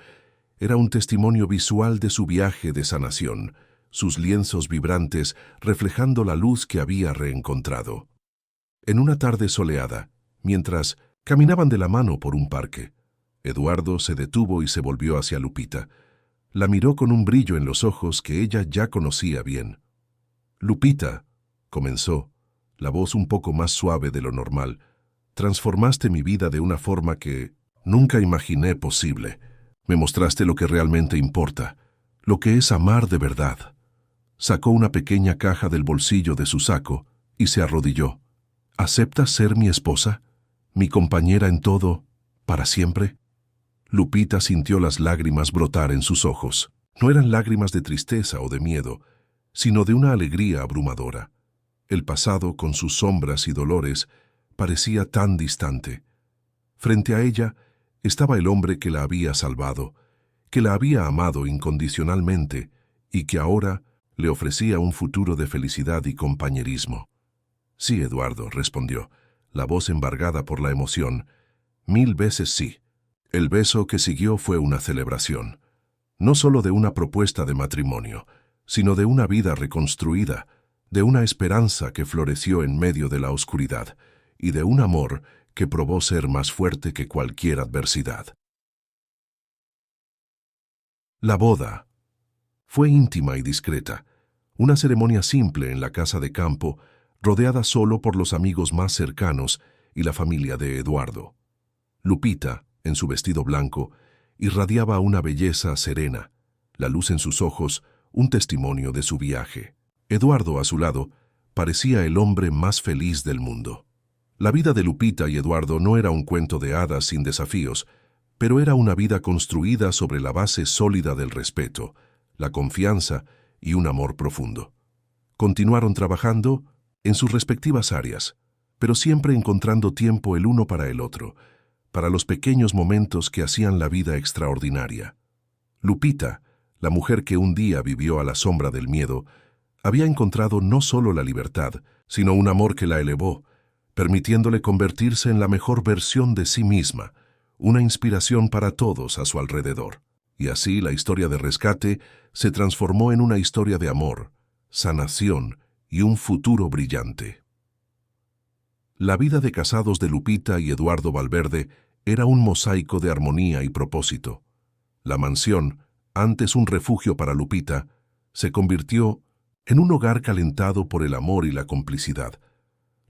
era un testimonio visual de su viaje de sanación, sus lienzos vibrantes reflejando la luz que había reencontrado. En una tarde soleada, mientras caminaban de la mano por un parque, Eduardo se detuvo y se volvió hacia Lupita. La miró con un brillo en los ojos que ella ya conocía bien. «Lupita», comenzó, la voz un poco más suave de lo normal. Transformaste mi vida de una forma que nunca imaginé posible. Me mostraste lo que realmente importa, lo que es amar de verdad. Sacó una pequeña caja del bolsillo de su saco y se arrodilló. ¿Aceptas ser mi esposa? ¿Mi compañera en todo, para siempre? Lupita sintió las lágrimas brotar en sus ojos. No eran lágrimas de tristeza o de miedo, sino de una alegría abrumadora. El pasado, con sus sombras y dolores, parecía tan distante. Frente a ella estaba el hombre que la había salvado, que la había amado incondicionalmente y que ahora le ofrecía un futuro de felicidad y compañerismo. Sí, Eduardo, respondió, la voz embargada por la emoción. 1000 veces sí. El beso que siguió fue una celebración, no solo de una propuesta de matrimonio, sino de una vida reconstruida, de una esperanza que floreció en medio de la oscuridad y de un amor que probó ser más fuerte que cualquier adversidad. La boda fue íntima y discreta, una ceremonia simple en la casa de campo, rodeada solo por los amigos más cercanos y la familia de Eduardo. Lupita, en su vestido blanco, irradiaba una belleza serena, la luz en sus ojos, un testimonio de su viaje. Eduardo, a su lado, parecía el hombre más feliz del mundo. La vida de Lupita y Eduardo no era un cuento de hadas sin desafíos, pero era una vida construida sobre la base sólida del respeto, la confianza y un amor profundo. Continuaron trabajando en sus respectivas áreas, pero siempre encontrando tiempo el uno para el otro, para los pequeños momentos que hacían la vida extraordinaria. Lupita, la mujer que un día vivió a la sombra del miedo, había encontrado no solo la libertad, sino un amor que la elevó, permitiéndole convertirse en la mejor versión de sí misma, una inspiración para todos a su alrededor. Y así la historia de rescate se transformó en una historia de amor, sanación y un futuro brillante. La vida de casados de Lupita y Eduardo Valverde era un mosaico de armonía y propósito. La mansión, antes un refugio para Lupita, se convirtió en un hogar calentado por el amor y la complicidad.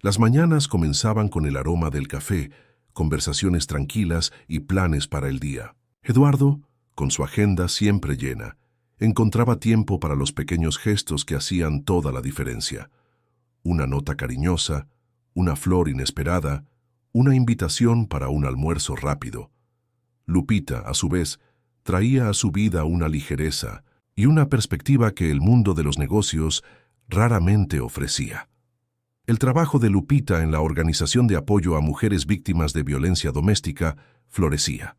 Las mañanas comenzaban con el aroma del café, conversaciones tranquilas y planes para el día. Eduardo, con su agenda siempre llena, encontraba tiempo para los pequeños gestos que hacían toda la diferencia. Una nota cariñosa, una flor inesperada, una invitación para un almuerzo rápido. Lupita, a su vez, traía a su vida una ligereza y una perspectiva que el mundo de los negocios raramente ofrecía. El trabajo de Lupita en la organización de apoyo a mujeres víctimas de violencia doméstica florecía.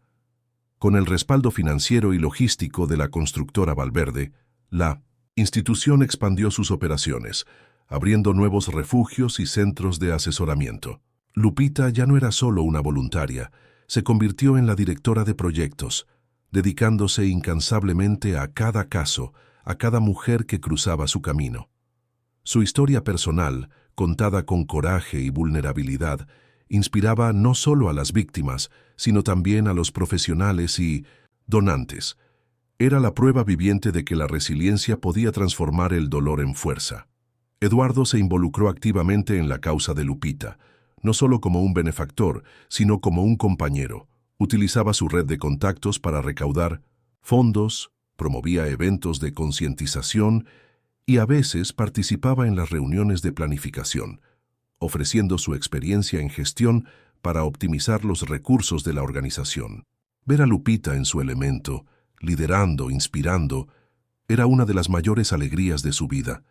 Con el respaldo financiero y logístico de la constructora Valverde, la institución expandió sus operaciones, abriendo nuevos refugios y centros de asesoramiento. Lupita ya no era solo una voluntaria, se convirtió en la directora de proyectos, dedicándose incansablemente a cada caso, a cada mujer que cruzaba su camino. Su historia personal, contada con coraje y vulnerabilidad, inspiraba no solo a las víctimas, sino también a los profesionales y donantes. Era la prueba viviente de que la resiliencia podía transformar el dolor en fuerza. Eduardo se involucró activamente en la causa de Lupita, no solo como un benefactor, sino como un compañero. Utilizaba su red de contactos para recaudar fondos, promovía eventos de concientización y a veces participaba en las reuniones de planificación, ofreciendo su experiencia en gestión para optimizar los recursos de la organización. Ver a Lupita en su elemento, liderando, inspirando, era una de las mayores alegrías de su vida.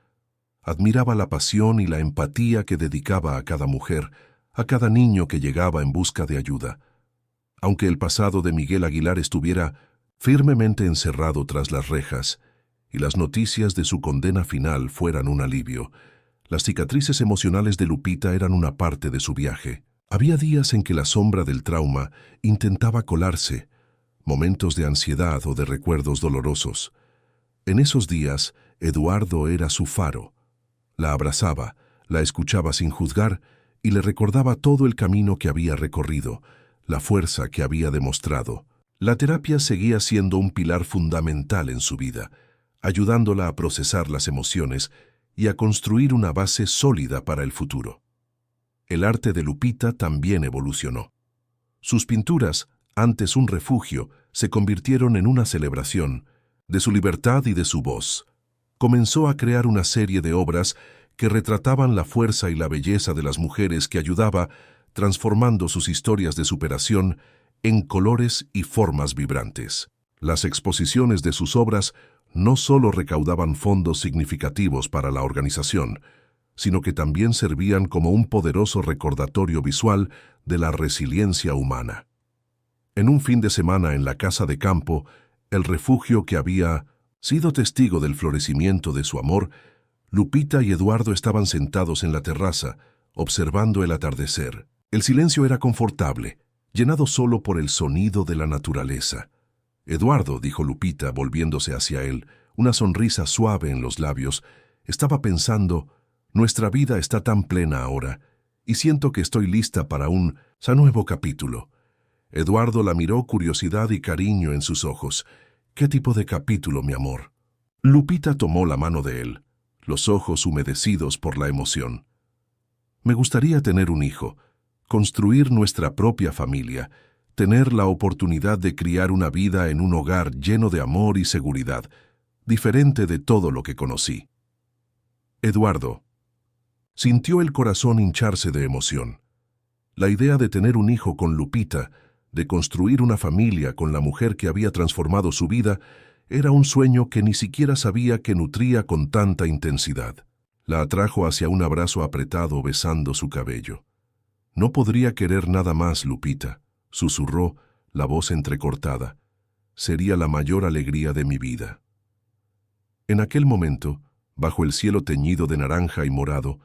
Admiraba la pasión y la empatía que dedicaba a cada mujer, a cada niño que llegaba en busca de ayuda. Aunque el pasado de Miguel Aguilar estuviera firmemente encerrado tras las rejas y las noticias de su condena final fueran un alivio, las cicatrices emocionales de Lupita eran una parte de su viaje. Había días en que la sombra del trauma intentaba colarse, momentos de ansiedad o de recuerdos dolorosos. En esos días, Eduardo era su faro. La abrazaba, la escuchaba sin juzgar y le recordaba todo el camino que había recorrido, la fuerza que había demostrado. La terapia seguía siendo un pilar fundamental en su vida, ayudándola a procesar las emociones y a construir una base sólida para el futuro. El arte de Lupita también evolucionó. Sus pinturas, antes un refugio, se convirtieron en una celebración de su libertad y de su voz. Comenzó a crear una serie de obras que retrataban la fuerza y la belleza de las mujeres que ayudaba, transformando sus historias de superación en colores y formas vibrantes. Las exposiciones de sus obras no solo recaudaban fondos significativos para la organización, sino que también servían como un poderoso recordatorio visual de la resiliencia humana. En un fin de semana en la casa de campo, el refugio que había sido testigo del florecimiento de su amor, Lupita y Eduardo estaban sentados en la terraza, observando el atardecer. El silencio era confortable, llenado solo por el sonido de la naturaleza. Eduardo, dijo Lupita, volviéndose hacia él, una sonrisa suave en los labios, estaba pensando, nuestra vida está tan plena ahora, y siento que estoy lista para un nuevo capítulo. Eduardo la miró curiosidad y cariño en sus ojos. ¿Qué tipo de capítulo, mi amor? Lupita tomó la mano de él, los ojos humedecidos por la emoción. Me gustaría tener un hijo, construir nuestra propia familia, tener la oportunidad de criar una vida en un hogar lleno de amor y seguridad, diferente de todo lo que conocí. Eduardo sintió el corazón hincharse de emoción. La idea de tener un hijo con Lupita, de construir una familia con la mujer que había transformado su vida, era un sueño que ni siquiera sabía que nutría con tanta intensidad. La atrajo hacia un abrazo apretado besando su cabello. No podría querer nada más, Lupita, susurró, la voz entrecortada. Sería la mayor alegría de mi vida. En aquel momento, bajo el cielo teñido de naranja y morado,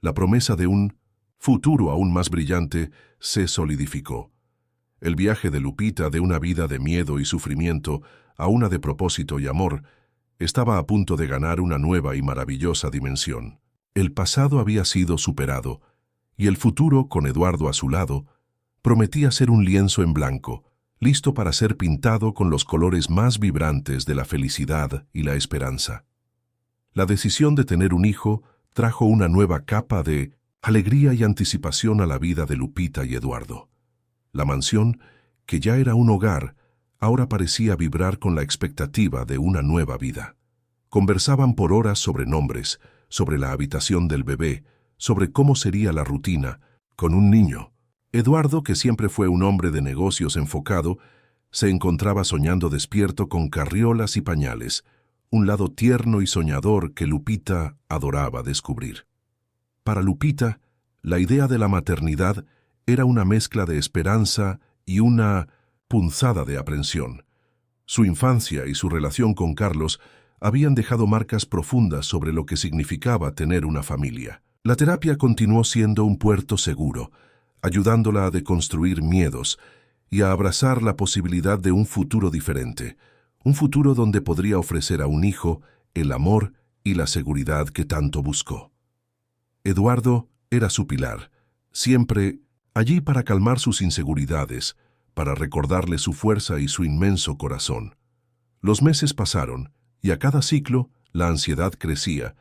la promesa de un futuro aún más brillante se solidificó. El viaje de Lupita de una vida de miedo y sufrimiento a una de propósito y amor estaba a punto de ganar una nueva y maravillosa dimensión. El pasado había sido superado, y el futuro, con Eduardo a su lado, prometía ser un lienzo en blanco, listo para ser pintado con los colores más vibrantes de la felicidad y la esperanza. La decisión de tener un hijo trajo una nueva capa de alegría y anticipación a la vida de Lupita y Eduardo. La mansión, que ya era un hogar, ahora parecía vibrar con la expectativa de una nueva vida. Conversaban por horas sobre nombres, sobre la habitación del bebé, sobre cómo sería la rutina con un niño. Eduardo, que siempre fue un hombre de negocios enfocado, se encontraba soñando despierto con carriolas y pañales, un lado tierno y soñador que Lupita adoraba descubrir. Para Lupita, la idea de la maternidad era una mezcla de esperanza y una punzada de aprensión. Su infancia y su relación con Carlos habían dejado marcas profundas sobre lo que significaba tener una familia. La terapia continuó siendo un puerto seguro, ayudándola a deconstruir miedos y a abrazar la posibilidad de un futuro diferente, un futuro donde podría ofrecer a un hijo el amor y la seguridad que tanto buscó. Eduardo era su pilar, siempre allí para calmar sus inseguridades, para recordarle su fuerza y su inmenso corazón. Los meses pasaron, y a cada ciclo la ansiedad crecía,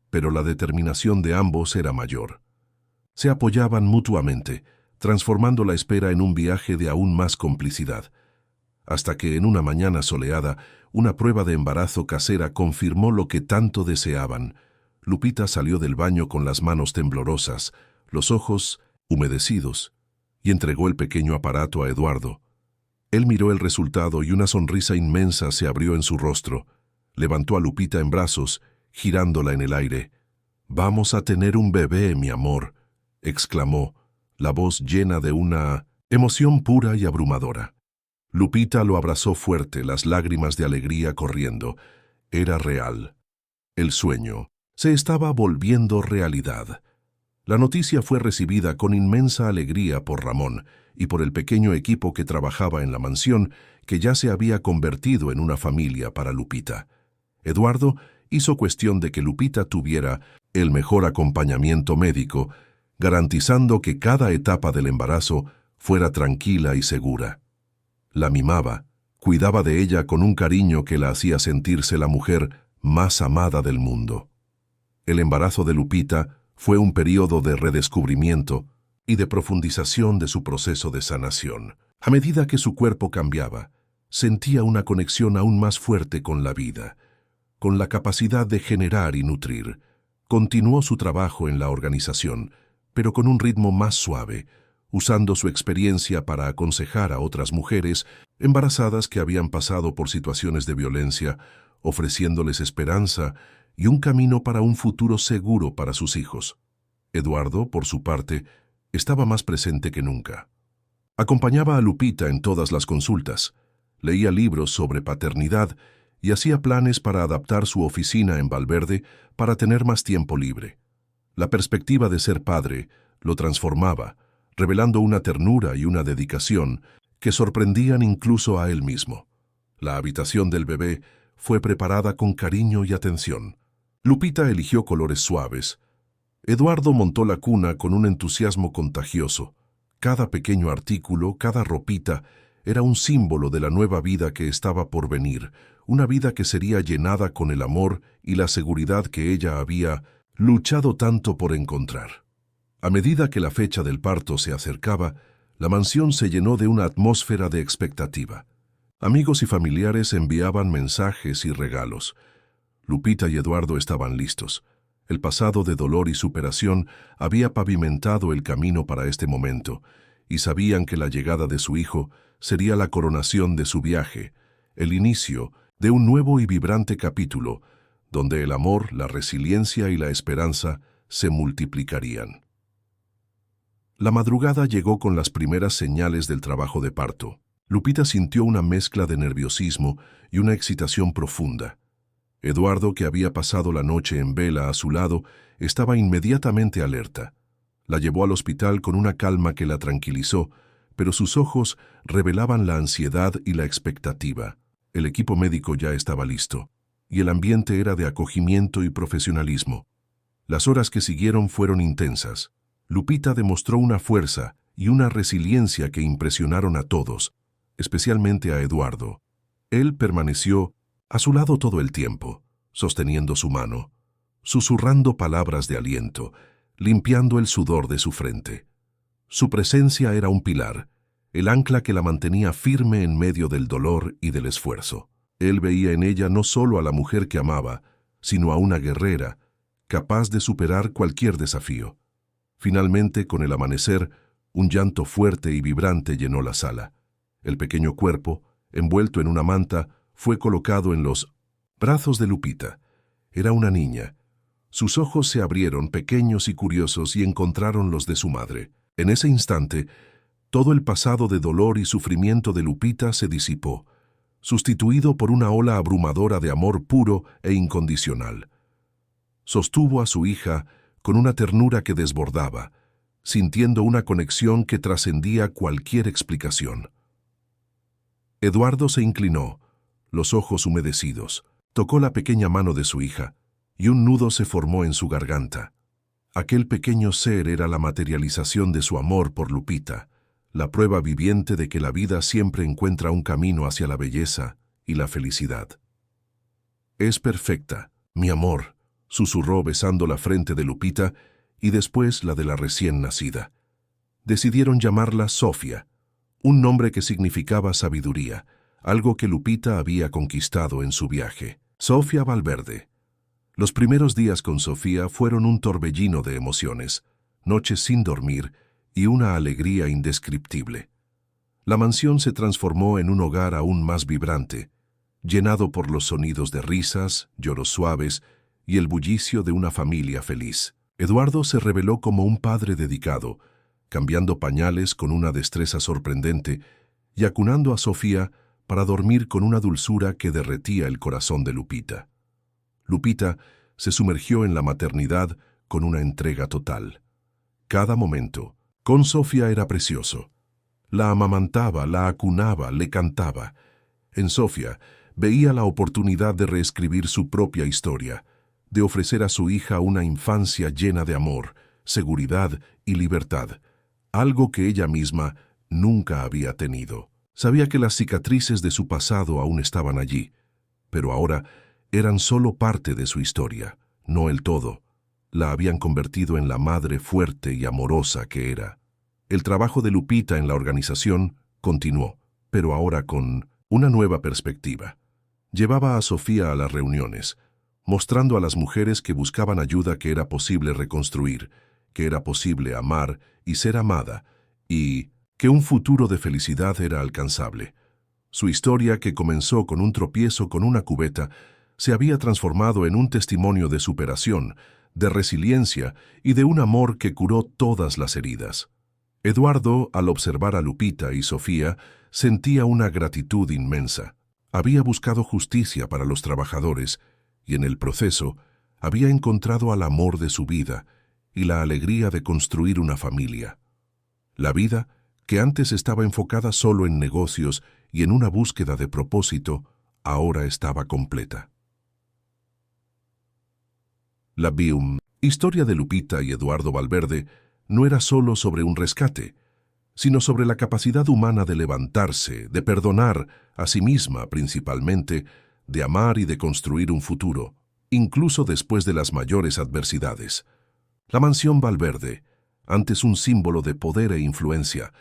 pero la determinación de ambos era mayor. Se apoyaban mutuamente, transformando la espera en un viaje de aún más complicidad, hasta que en una mañana soleada, una prueba de embarazo casera confirmó lo que tanto deseaban. Lupita salió del baño con las manos temblorosas, los ojos humedecidos, y entregó el pequeño aparato a Eduardo. Él miró el resultado y una sonrisa inmensa se abrió en su rostro. Levantó a Lupita en brazos, girándola en el aire. «Vamos a tener un bebé, mi amor», exclamó, la voz llena de una emoción pura y abrumadora. Lupita lo abrazó fuerte, las lágrimas de alegría corriendo. Era real. El sueño se estaba volviendo realidad. La noticia fue recibida con inmensa alegría por Ramón y por el pequeño equipo que trabajaba en la mansión, que ya se había convertido en una familia para Lupita. Eduardo hizo cuestión de que Lupita tuviera el mejor acompañamiento médico, garantizando que cada etapa del embarazo fuera tranquila y segura. La mimaba, cuidaba de ella con un cariño que la hacía sentirse la mujer más amada del mundo. El embarazo de Lupita fue un periodo de redescubrimiento, y de profundización de su proceso de sanación. A medida que su cuerpo cambiaba, sentía una conexión aún más fuerte con la vida, con la capacidad de generar y nutrir. Continuó su trabajo en la organización, pero con un ritmo más suave, usando su experiencia para aconsejar a otras mujeres embarazadas que habían pasado por situaciones de violencia, ofreciéndoles esperanza y un camino para un futuro seguro para sus hijos. Eduardo, por su parte, estaba más presente que nunca. Acompañaba a Lupita en todas las consultas, leía libros sobre paternidad y hacía planes para adaptar su oficina en Valverde para tener más tiempo libre. La perspectiva de ser padre lo transformaba, revelando una ternura y una dedicación que sorprendían incluso a él mismo. La habitación del bebé fue preparada con cariño y atención. Lupita eligió colores suaves. Eduardo montó la cuna con un entusiasmo contagioso. Cada pequeño artículo, cada ropita, era un símbolo de la nueva vida que estaba por venir, una vida que sería llenada con el amor y la seguridad que ella había luchado tanto por encontrar. A medida que la fecha del parto se acercaba, la mansión se llenó de una atmósfera de expectativa. Amigos y familiares enviaban mensajes y regalos. Lupita y Eduardo estaban listos. El pasado de dolor y superación había pavimentado el camino para este momento, y sabían que la llegada de su hijo sería la coronación de su viaje, el inicio de un nuevo y vibrante capítulo, donde el amor, la resiliencia y la esperanza se multiplicarían. La madrugada llegó con las primeras señales del trabajo de parto. Lupita sintió una mezcla de nerviosismo y una excitación profunda. Eduardo, que había pasado la noche en vela a su lado, estaba inmediatamente alerta. La llevó al hospital con una calma que la tranquilizó, pero sus ojos revelaban la ansiedad y la expectativa. El equipo médico ya estaba listo, y el ambiente era de acogimiento y profesionalismo. Las horas que siguieron fueron intensas. Lupita demostró una fuerza y una resiliencia que impresionaron a todos, especialmente a Eduardo. Él permaneció a su lado todo el tiempo, sosteniendo su mano, susurrando palabras de aliento, limpiando el sudor de su frente. Su presencia era un pilar, el ancla que la mantenía firme en medio del dolor y del esfuerzo. Él veía en ella no solo a la mujer que amaba, sino a una guerrera, capaz de superar cualquier desafío. Finalmente, con el amanecer, un llanto fuerte y vibrante llenó la sala. El pequeño cuerpo, envuelto en una manta, fue colocado en los brazos de Lupita. Era una niña. Sus ojos se abrieron pequeños y curiosos y encontraron los de su madre. En ese instante, todo el pasado de dolor y sufrimiento de Lupita se disipó, sustituido por una ola abrumadora de amor puro e incondicional. Sostuvo a su hija con una ternura que desbordaba, sintiendo una conexión que trascendía cualquier explicación. Eduardo se inclinó, los ojos humedecidos, tocó la pequeña mano de su hija, y un nudo se formó en su garganta. Aquel pequeño ser era la materialización de su amor por Lupita, la prueba viviente de que la vida siempre encuentra un camino hacia la belleza y la felicidad. «Es perfecta, mi amor», susurró besando la frente de Lupita y después la de la recién nacida. Decidieron llamarla Sofía, un nombre que significaba sabiduría, algo que Lupita había conquistado en su viaje. Sofía Valverde. Los primeros días con Sofía fueron un torbellino de emociones, noches sin dormir y una alegría indescriptible. La mansión se transformó en un hogar aún más vibrante, llenado por los sonidos de risas, lloros suaves y el bullicio de una familia feliz. Eduardo se reveló como un padre dedicado, cambiando pañales con una destreza sorprendente y acunando a Sofía para dormir con una dulzura que derretía el corazón de Lupita. Lupita se sumergió en la maternidad con una entrega total. Cada momento con Sofía era precioso. La amamantaba, la acunaba, le cantaba. En Sofía veía la oportunidad de reescribir su propia historia, de ofrecer a su hija una infancia llena de amor, seguridad y libertad, algo que ella misma nunca había tenido. Sabía que las cicatrices de su pasado aún estaban allí, pero ahora eran solo parte de su historia, no el todo. La habían convertido en la madre fuerte y amorosa que era. El trabajo de Lupita en la organización continuó, pero ahora con una nueva perspectiva. Llevaba a Sofía a las reuniones, mostrando a las mujeres que buscaban ayuda que era posible reconstruir, que era posible amar y ser amada, y que un futuro de felicidad era alcanzable. Su historia, que comenzó con un tropiezo con una cubeta, se había transformado en un testimonio de superación, de resiliencia y de un amor que curó todas las heridas. Eduardo, al observar a Lupita y Sofía, sentía una gratitud inmensa. Había buscado justicia para los trabajadores y en el proceso había encontrado al amor de su vida y la alegría de construir una familia. La vida, que antes estaba enfocada solo en negocios y en una búsqueda de propósito, ahora estaba completa. La historia de Lupita y Eduardo Valverde no era solo sobre un rescate, sino sobre la capacidad humana de levantarse, de perdonar a sí misma principalmente, de amar y de construir un futuro, incluso después de las mayores adversidades. La mansión Valverde, antes un símbolo de poder e influencia,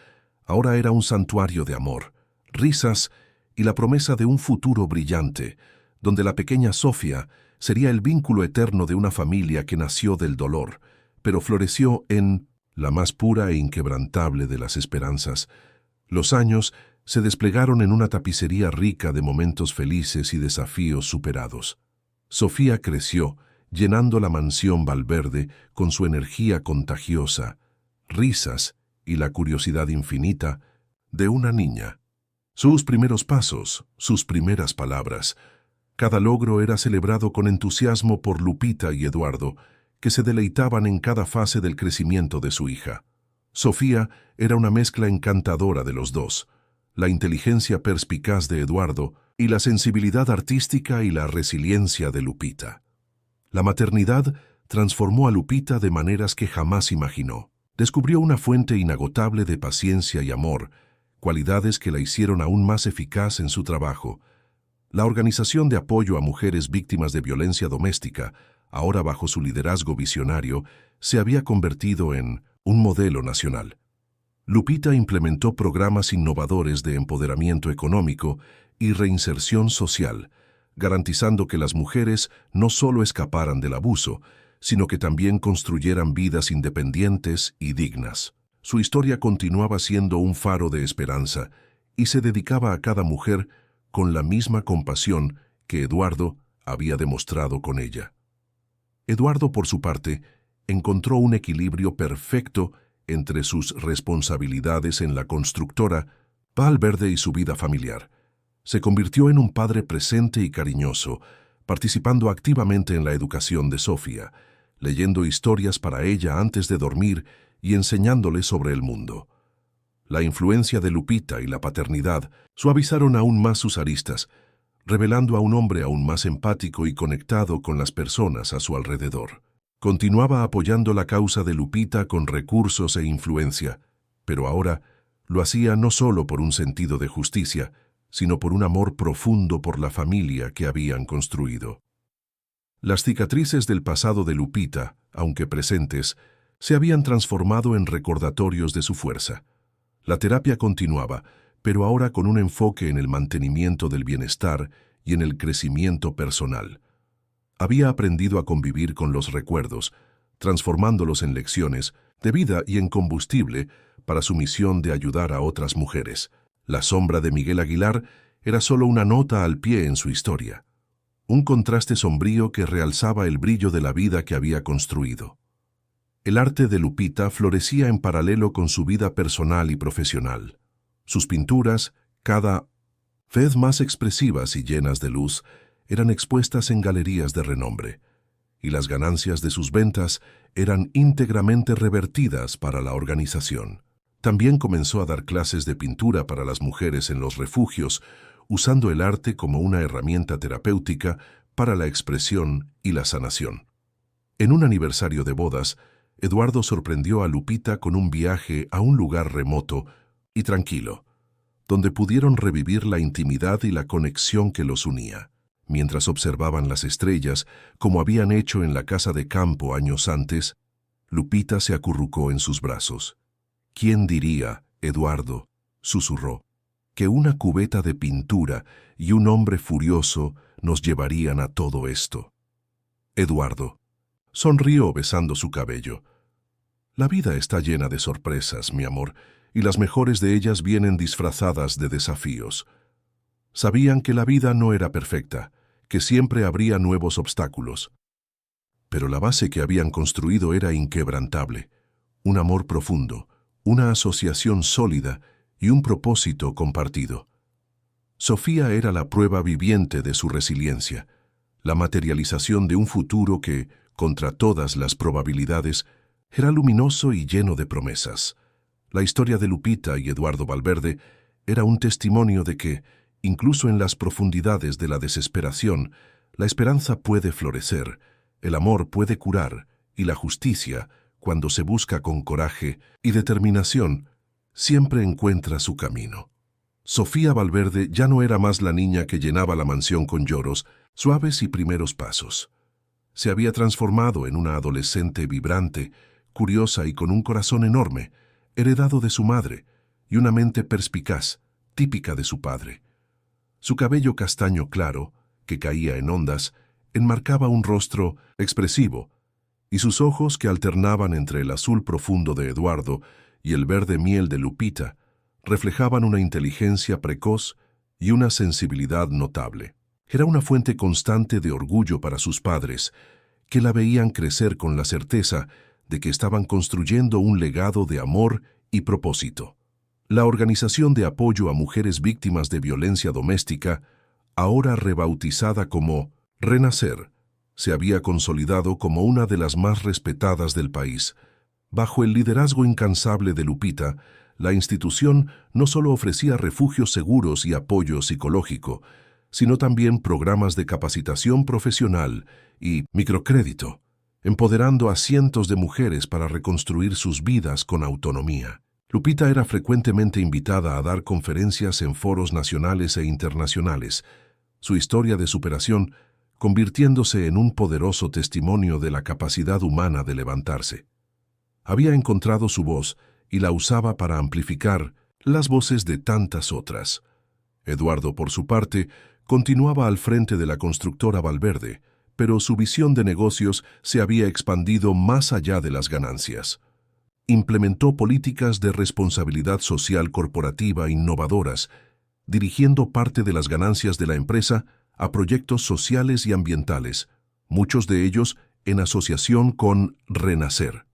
ahora era un santuario de amor, risas y la promesa de un futuro brillante, donde la pequeña Sofía sería el vínculo eterno de una familia que nació del dolor, pero floreció en la más pura e inquebrantable de las esperanzas. Los años se desplegaron en una tapicería rica de momentos felices y desafíos superados. Sofía creció, llenando la mansión Valverde con su energía contagiosa, risas y la curiosidad infinita de una niña. Sus primeros pasos, sus primeras palabras. Cada logro era celebrado con entusiasmo por Lupita y Eduardo, que se deleitaban en cada fase del crecimiento de su hija. Sofía era una mezcla encantadora de los dos, la inteligencia perspicaz de Eduardo y la sensibilidad artística y la resiliencia de Lupita. La maternidad transformó a Lupita de maneras que jamás imaginó. Descubrió una fuente inagotable de paciencia y amor, cualidades que la hicieron aún más eficaz en su trabajo. La Organización de Apoyo a Mujeres Víctimas de Violencia Doméstica, ahora bajo su liderazgo visionario, se había convertido en un modelo nacional. Lupita implementó programas innovadores de empoderamiento económico y reinserción social, garantizando que las mujeres no solo escaparan del abuso, sino que también construyeran vidas independientes y dignas. Su historia continuaba siendo un faro de esperanza y se dedicaba a cada mujer con la misma compasión que Eduardo había demostrado con ella. Eduardo, por su parte, encontró un equilibrio perfecto entre sus responsabilidades en la constructora Valverde y su vida familiar. Se convirtió en un padre presente y cariñoso, participando activamente en la educación de Sofía, leyendo historias para ella antes de dormir y enseñándole sobre el mundo. La influencia de Lupita y la paternidad suavizaron aún más sus aristas, revelando a un hombre aún más empático y conectado con las personas a su alrededor. Continuaba apoyando la causa de Lupita con recursos e influencia, pero ahora lo hacía no solo por un sentido de justicia, sino por un amor profundo por la familia que habían construido. Las cicatrices del pasado de Lupita, aunque presentes, se habían transformado en recordatorios de su fuerza. La terapia continuaba, pero ahora con un enfoque en el mantenimiento del bienestar y en el crecimiento personal. Había aprendido a convivir con los recuerdos, transformándolos en lecciones de vida y en combustible para su misión de ayudar a otras mujeres. La sombra de Miguel Aguilar era solo una nota al pie en su historia, un contraste sombrío que realzaba el brillo de la vida que había construido. El arte de Lupita florecía en paralelo con su vida personal y profesional. Sus pinturas, cada vez más expresivas y llenas de luz, eran expuestas en galerías de renombre, y las ganancias de sus ventas eran íntegramente revertidas para la organización. También comenzó a dar clases de pintura para las mujeres en los refugios, usando el arte como una herramienta terapéutica para la expresión y la sanación. En un aniversario de bodas, Eduardo sorprendió a Lupita con un viaje a un lugar remoto y tranquilo, donde pudieron revivir la intimidad y la conexión que los unía. Mientras observaban las estrellas, como habían hecho en la casa de campo años antes, Lupita se acurrucó en sus brazos. ¿Quién diría, Eduardo, susurró, que una cubeta de pintura y un hombre furioso nos llevarían a todo esto? Eduardo sonrió besando su cabello. La vida está llena de sorpresas, mi amor, y las mejores de ellas vienen disfrazadas de desafíos. Sabían que la vida no era perfecta, que siempre habría nuevos obstáculos. Pero la base que habían construido era inquebrantable. Un amor profundo, una asociación sólida y un propósito compartido. Sofía era la prueba viviente de su resiliencia, la materialización de un futuro que, contra todas las probabilidades, era luminoso y lleno de promesas. La historia de Lupita y Eduardo Valverde era un testimonio de que, incluso en las profundidades de la desesperación, la esperanza puede florecer, el amor puede curar y la justicia, cuando se busca con coraje y determinación, siempre encuentra su camino. Sofía Valverde ya no era más la niña que llenaba la mansión con lloros, suaves y primeros pasos. Se había transformado en una adolescente vibrante, curiosa y con un corazón enorme, heredado de su madre, y una mente perspicaz, típica de su padre. Su cabello castaño claro, que caía en ondas, enmarcaba un rostro expresivo, y sus ojos, que alternaban entre el azul profundo de Eduardo y el verde miel de Lupita, reflejaban una inteligencia precoz y una sensibilidad notable. Era una fuente constante de orgullo para sus padres, que la veían crecer con la certeza de que estaban construyendo un legado de amor y propósito. La Organización de Apoyo a Mujeres Víctimas de Violencia Doméstica, ahora rebautizada como Renacer, se había consolidado como una de las más respetadas del país. Bajo el liderazgo incansable de Lupita, la institución no solo ofrecía refugios seguros y apoyo psicológico, sino también programas de capacitación profesional y microcrédito, empoderando a cientos de mujeres para reconstruir sus vidas con autonomía. Lupita era frecuentemente invitada a dar conferencias en foros nacionales e internacionales, su historia de superación convirtiéndose en un poderoso testimonio de la capacidad humana de levantarse. Había encontrado su voz y la usaba para amplificar las voces de tantas otras. Eduardo, por su parte, continuaba al frente de la constructora Valverde, pero su visión de negocios se había expandido más allá de las ganancias. Implementó políticas de responsabilidad social corporativa innovadoras, dirigiendo parte de las ganancias de la empresa a proyectos sociales y ambientales, muchos de ellos en asociación con Renacer.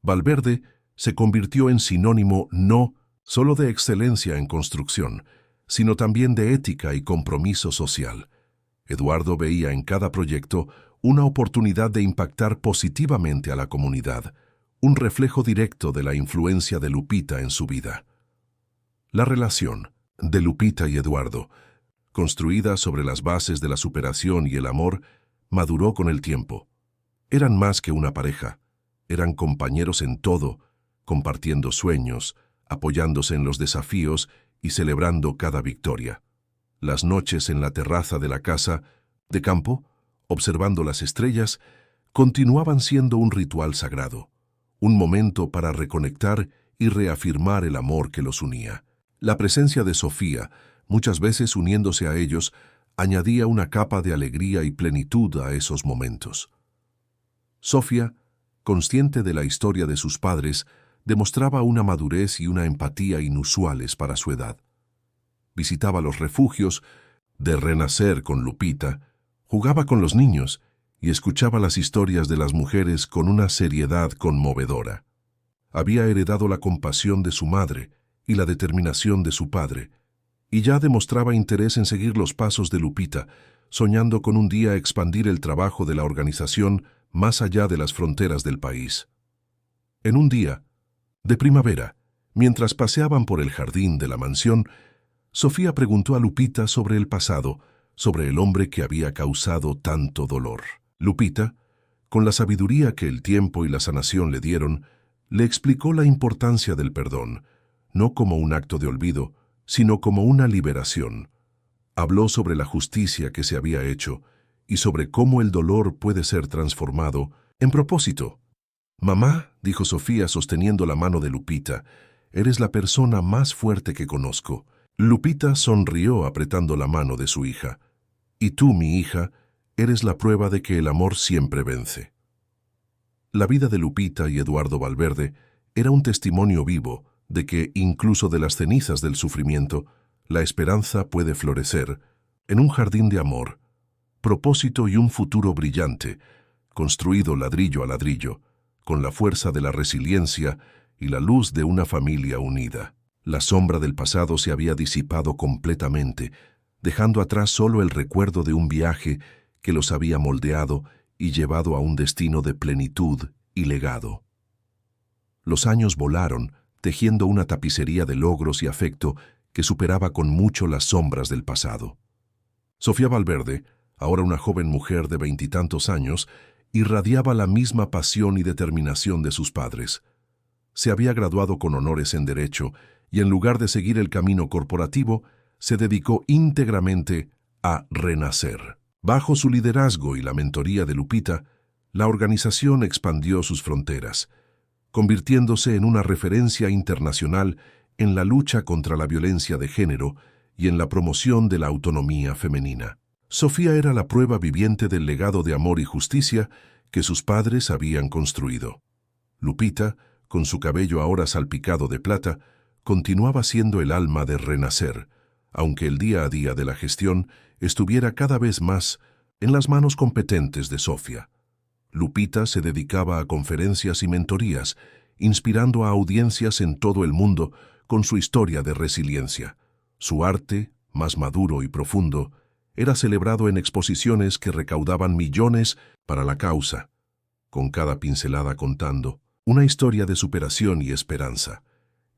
Valverde se convirtió en sinónimo no solo de excelencia en construcción, sino también de ética y compromiso social. Eduardo veía en cada proyecto una oportunidad de impactar positivamente a la comunidad, un reflejo directo de la influencia de Lupita en su vida. La relación de Lupita y Eduardo, construida sobre las bases de la superación y el amor, maduró con el tiempo. Eran más que una pareja, eran compañeros en todo, compartiendo sueños, apoyándose en los desafíos y celebrando cada victoria. Las noches en la terraza de la casa de campo, observando las estrellas, continuaban siendo un ritual sagrado, un momento para reconectar y reafirmar el amor que los unía. La presencia de Sofía, muchas veces uniéndose a ellos, añadía una capa de alegría y plenitud a esos momentos. Sofía, consciente de la historia de sus padres, demostraba una madurez y una empatía inusuales para su edad. Visitaba los refugios de Renacer con Lupita, jugaba con los niños y escuchaba las historias de las mujeres con una seriedad conmovedora. Había heredado la compasión de su madre y la determinación de su padre, y ya demostraba interés en seguir los pasos de Lupita, soñando con un día expandir el trabajo de la organización más allá de las fronteras del país. En un día de primavera, mientras paseaban por el jardín de la mansión, Sofía preguntó a Lupita sobre el pasado, sobre el hombre que había causado tanto dolor. Lupita, con la sabiduría que el tiempo y la sanación le dieron, le explicó la importancia del perdón, no como un acto de olvido, sino como una liberación. Habló sobre la justicia que se había hecho y sobre cómo el dolor puede ser transformado en propósito. «Mamá», dijo Sofía sosteniendo la mano de Lupita, «eres la persona más fuerte que conozco». Lupita sonrió apretando la mano de su hija. «Y tú, mi hija, eres la prueba de que el amor siempre vence». La vida de Lupita y Eduardo Valverde era un testimonio vivo de que, incluso de las cenizas del sufrimiento, la esperanza puede florecer en un jardín de amor, propósito y un futuro brillante, construido ladrillo a ladrillo, con la fuerza de la resiliencia y la luz de una familia unida. La sombra del pasado se había disipado completamente, dejando atrás solo el recuerdo de un viaje que los había moldeado y llevado a un destino de plenitud y legado. Los años volaron, tejiendo una tapicería de logros y afecto que superaba con mucho las sombras del pasado. Sofía Valverde, ahora una joven mujer de 20 y tantos años, irradiaba la misma pasión y determinación de sus padres. Se había graduado con honores en Derecho y en lugar de seguir el camino corporativo, se dedicó íntegramente a renacer. Bajo su liderazgo y la mentoría de Lupita, la organización expandió sus fronteras, convirtiéndose en una referencia internacional en la lucha contra la violencia de género y en la promoción de la autonomía femenina. Sofía era la prueba viviente del legado de amor y justicia que sus padres habían construido. Lupita, con su cabello ahora salpicado de plata, continuaba siendo el alma de renacer, aunque el día a día de la gestión estuviera cada vez más en las manos competentes de Sofía. Lupita se dedicaba a conferencias y mentorías, inspirando a audiencias en todo el mundo con su historia de resiliencia. Su arte, más maduro y profundo, era celebrado en exposiciones que recaudaban millones para la causa, con cada pincelada contando una historia de superación y esperanza.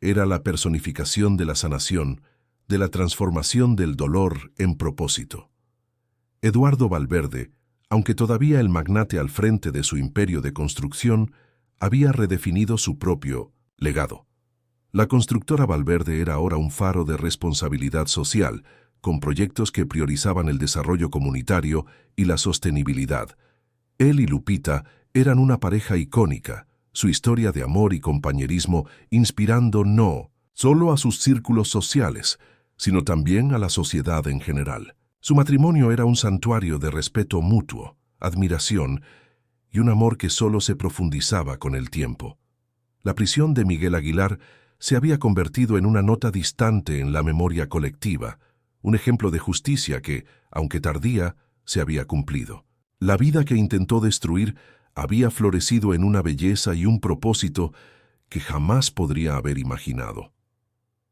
Era la personificación de la sanación, de la transformación del dolor en propósito. Eduardo Valverde, aunque todavía el magnate al frente de su imperio de construcción, había redefinido su propio legado. La constructora Valverde era ahora un faro de responsabilidad social, con proyectos que priorizaban el desarrollo comunitario y la sostenibilidad. Él y Lupita eran una pareja icónica, su historia de amor y compañerismo inspirando no solo a sus círculos sociales, sino también a la sociedad en general. Su matrimonio era un santuario de respeto mutuo, admiración y un amor que solo se profundizaba con el tiempo. La prisión de Miguel Aguilar se había convertido en una nota distante en la memoria colectiva, un ejemplo de justicia que, aunque tardía, se había cumplido. La vida que intentó destruir había florecido en una belleza y un propósito que jamás podría haber imaginado.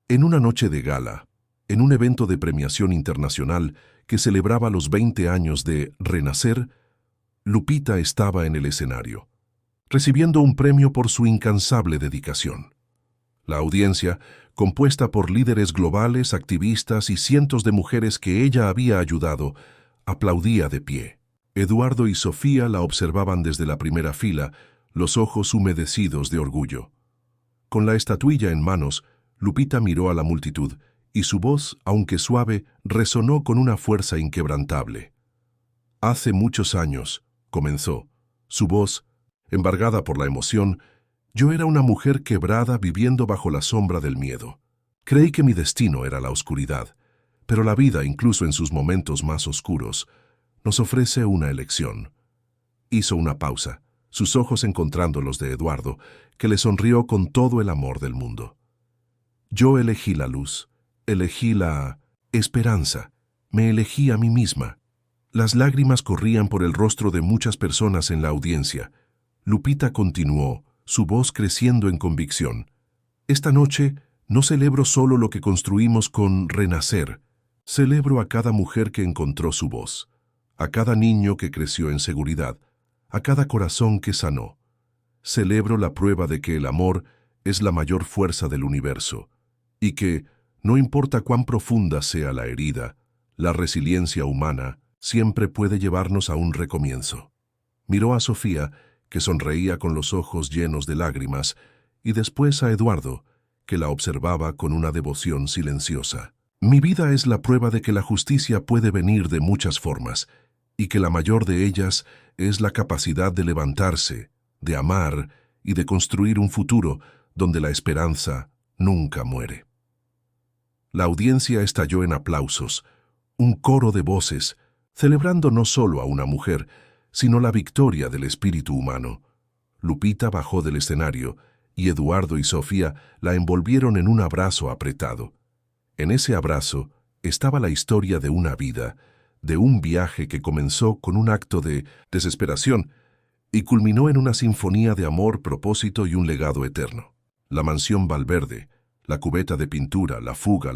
En una noche de gala, en un evento de premiación internacional que celebraba los 20 años de Renacer, Lupita estaba en el escenario, recibiendo un premio por su incansable dedicación. La audiencia, compuesta por líderes globales, activistas y cientos de mujeres que ella había ayudado, aplaudía de pie. Eduardo y Sofía la observaban desde la primera fila, los ojos humedecidos de orgullo. Con la estatuilla en manos, Lupita miró a la multitud y su voz, aunque suave, resonó con una fuerza inquebrantable. «Hace muchos años», comenzó, su voz, embargada por la emoción, «yo era una mujer quebrada viviendo bajo la sombra del miedo. Creí que mi destino era la oscuridad, pero la vida, incluso en sus momentos más oscuros, nos ofrece una elección». Hizo una pausa, sus ojos encontrando los de Eduardo, que le sonrió con todo el amor del mundo. «Yo elegí la luz, elegí la esperanza, me elegí a mí misma». Las lágrimas corrían por el rostro de muchas personas en la audiencia. Lupita continuó, su voz creciendo en convicción. «Esta noche no celebro solo lo que construimos con Renacer, celebro a cada mujer que encontró su voz, a cada niño que creció en seguridad, a cada corazón que sanó. Celebro la prueba de que el amor es la mayor fuerza del universo y que, no importa cuán profunda sea la herida, la resiliencia humana siempre puede llevarnos a un recomienzo». Miró a Sofía, que sonreía con los ojos llenos de lágrimas, y después a Eduardo, que la observaba con una devoción silenciosa. «Mi vida es la prueba de que la justicia puede venir de muchas formas, y que la mayor de ellas es la capacidad de levantarse, de amar y de construir un futuro donde la esperanza nunca muere. La audiencia estalló en aplausos, un coro de voces, celebrando no solo a una mujer, sino la victoria del espíritu humano. Lupita bajó del escenario y Eduardo y Sofía la envolvieron en un abrazo apretado. En ese abrazo estaba la historia de una vida, de un viaje que comenzó con un acto de desesperación y culminó en una sinfonía de amor, propósito y un legado eterno. La mansión Valverde, la cubeta de pintura, la fuga,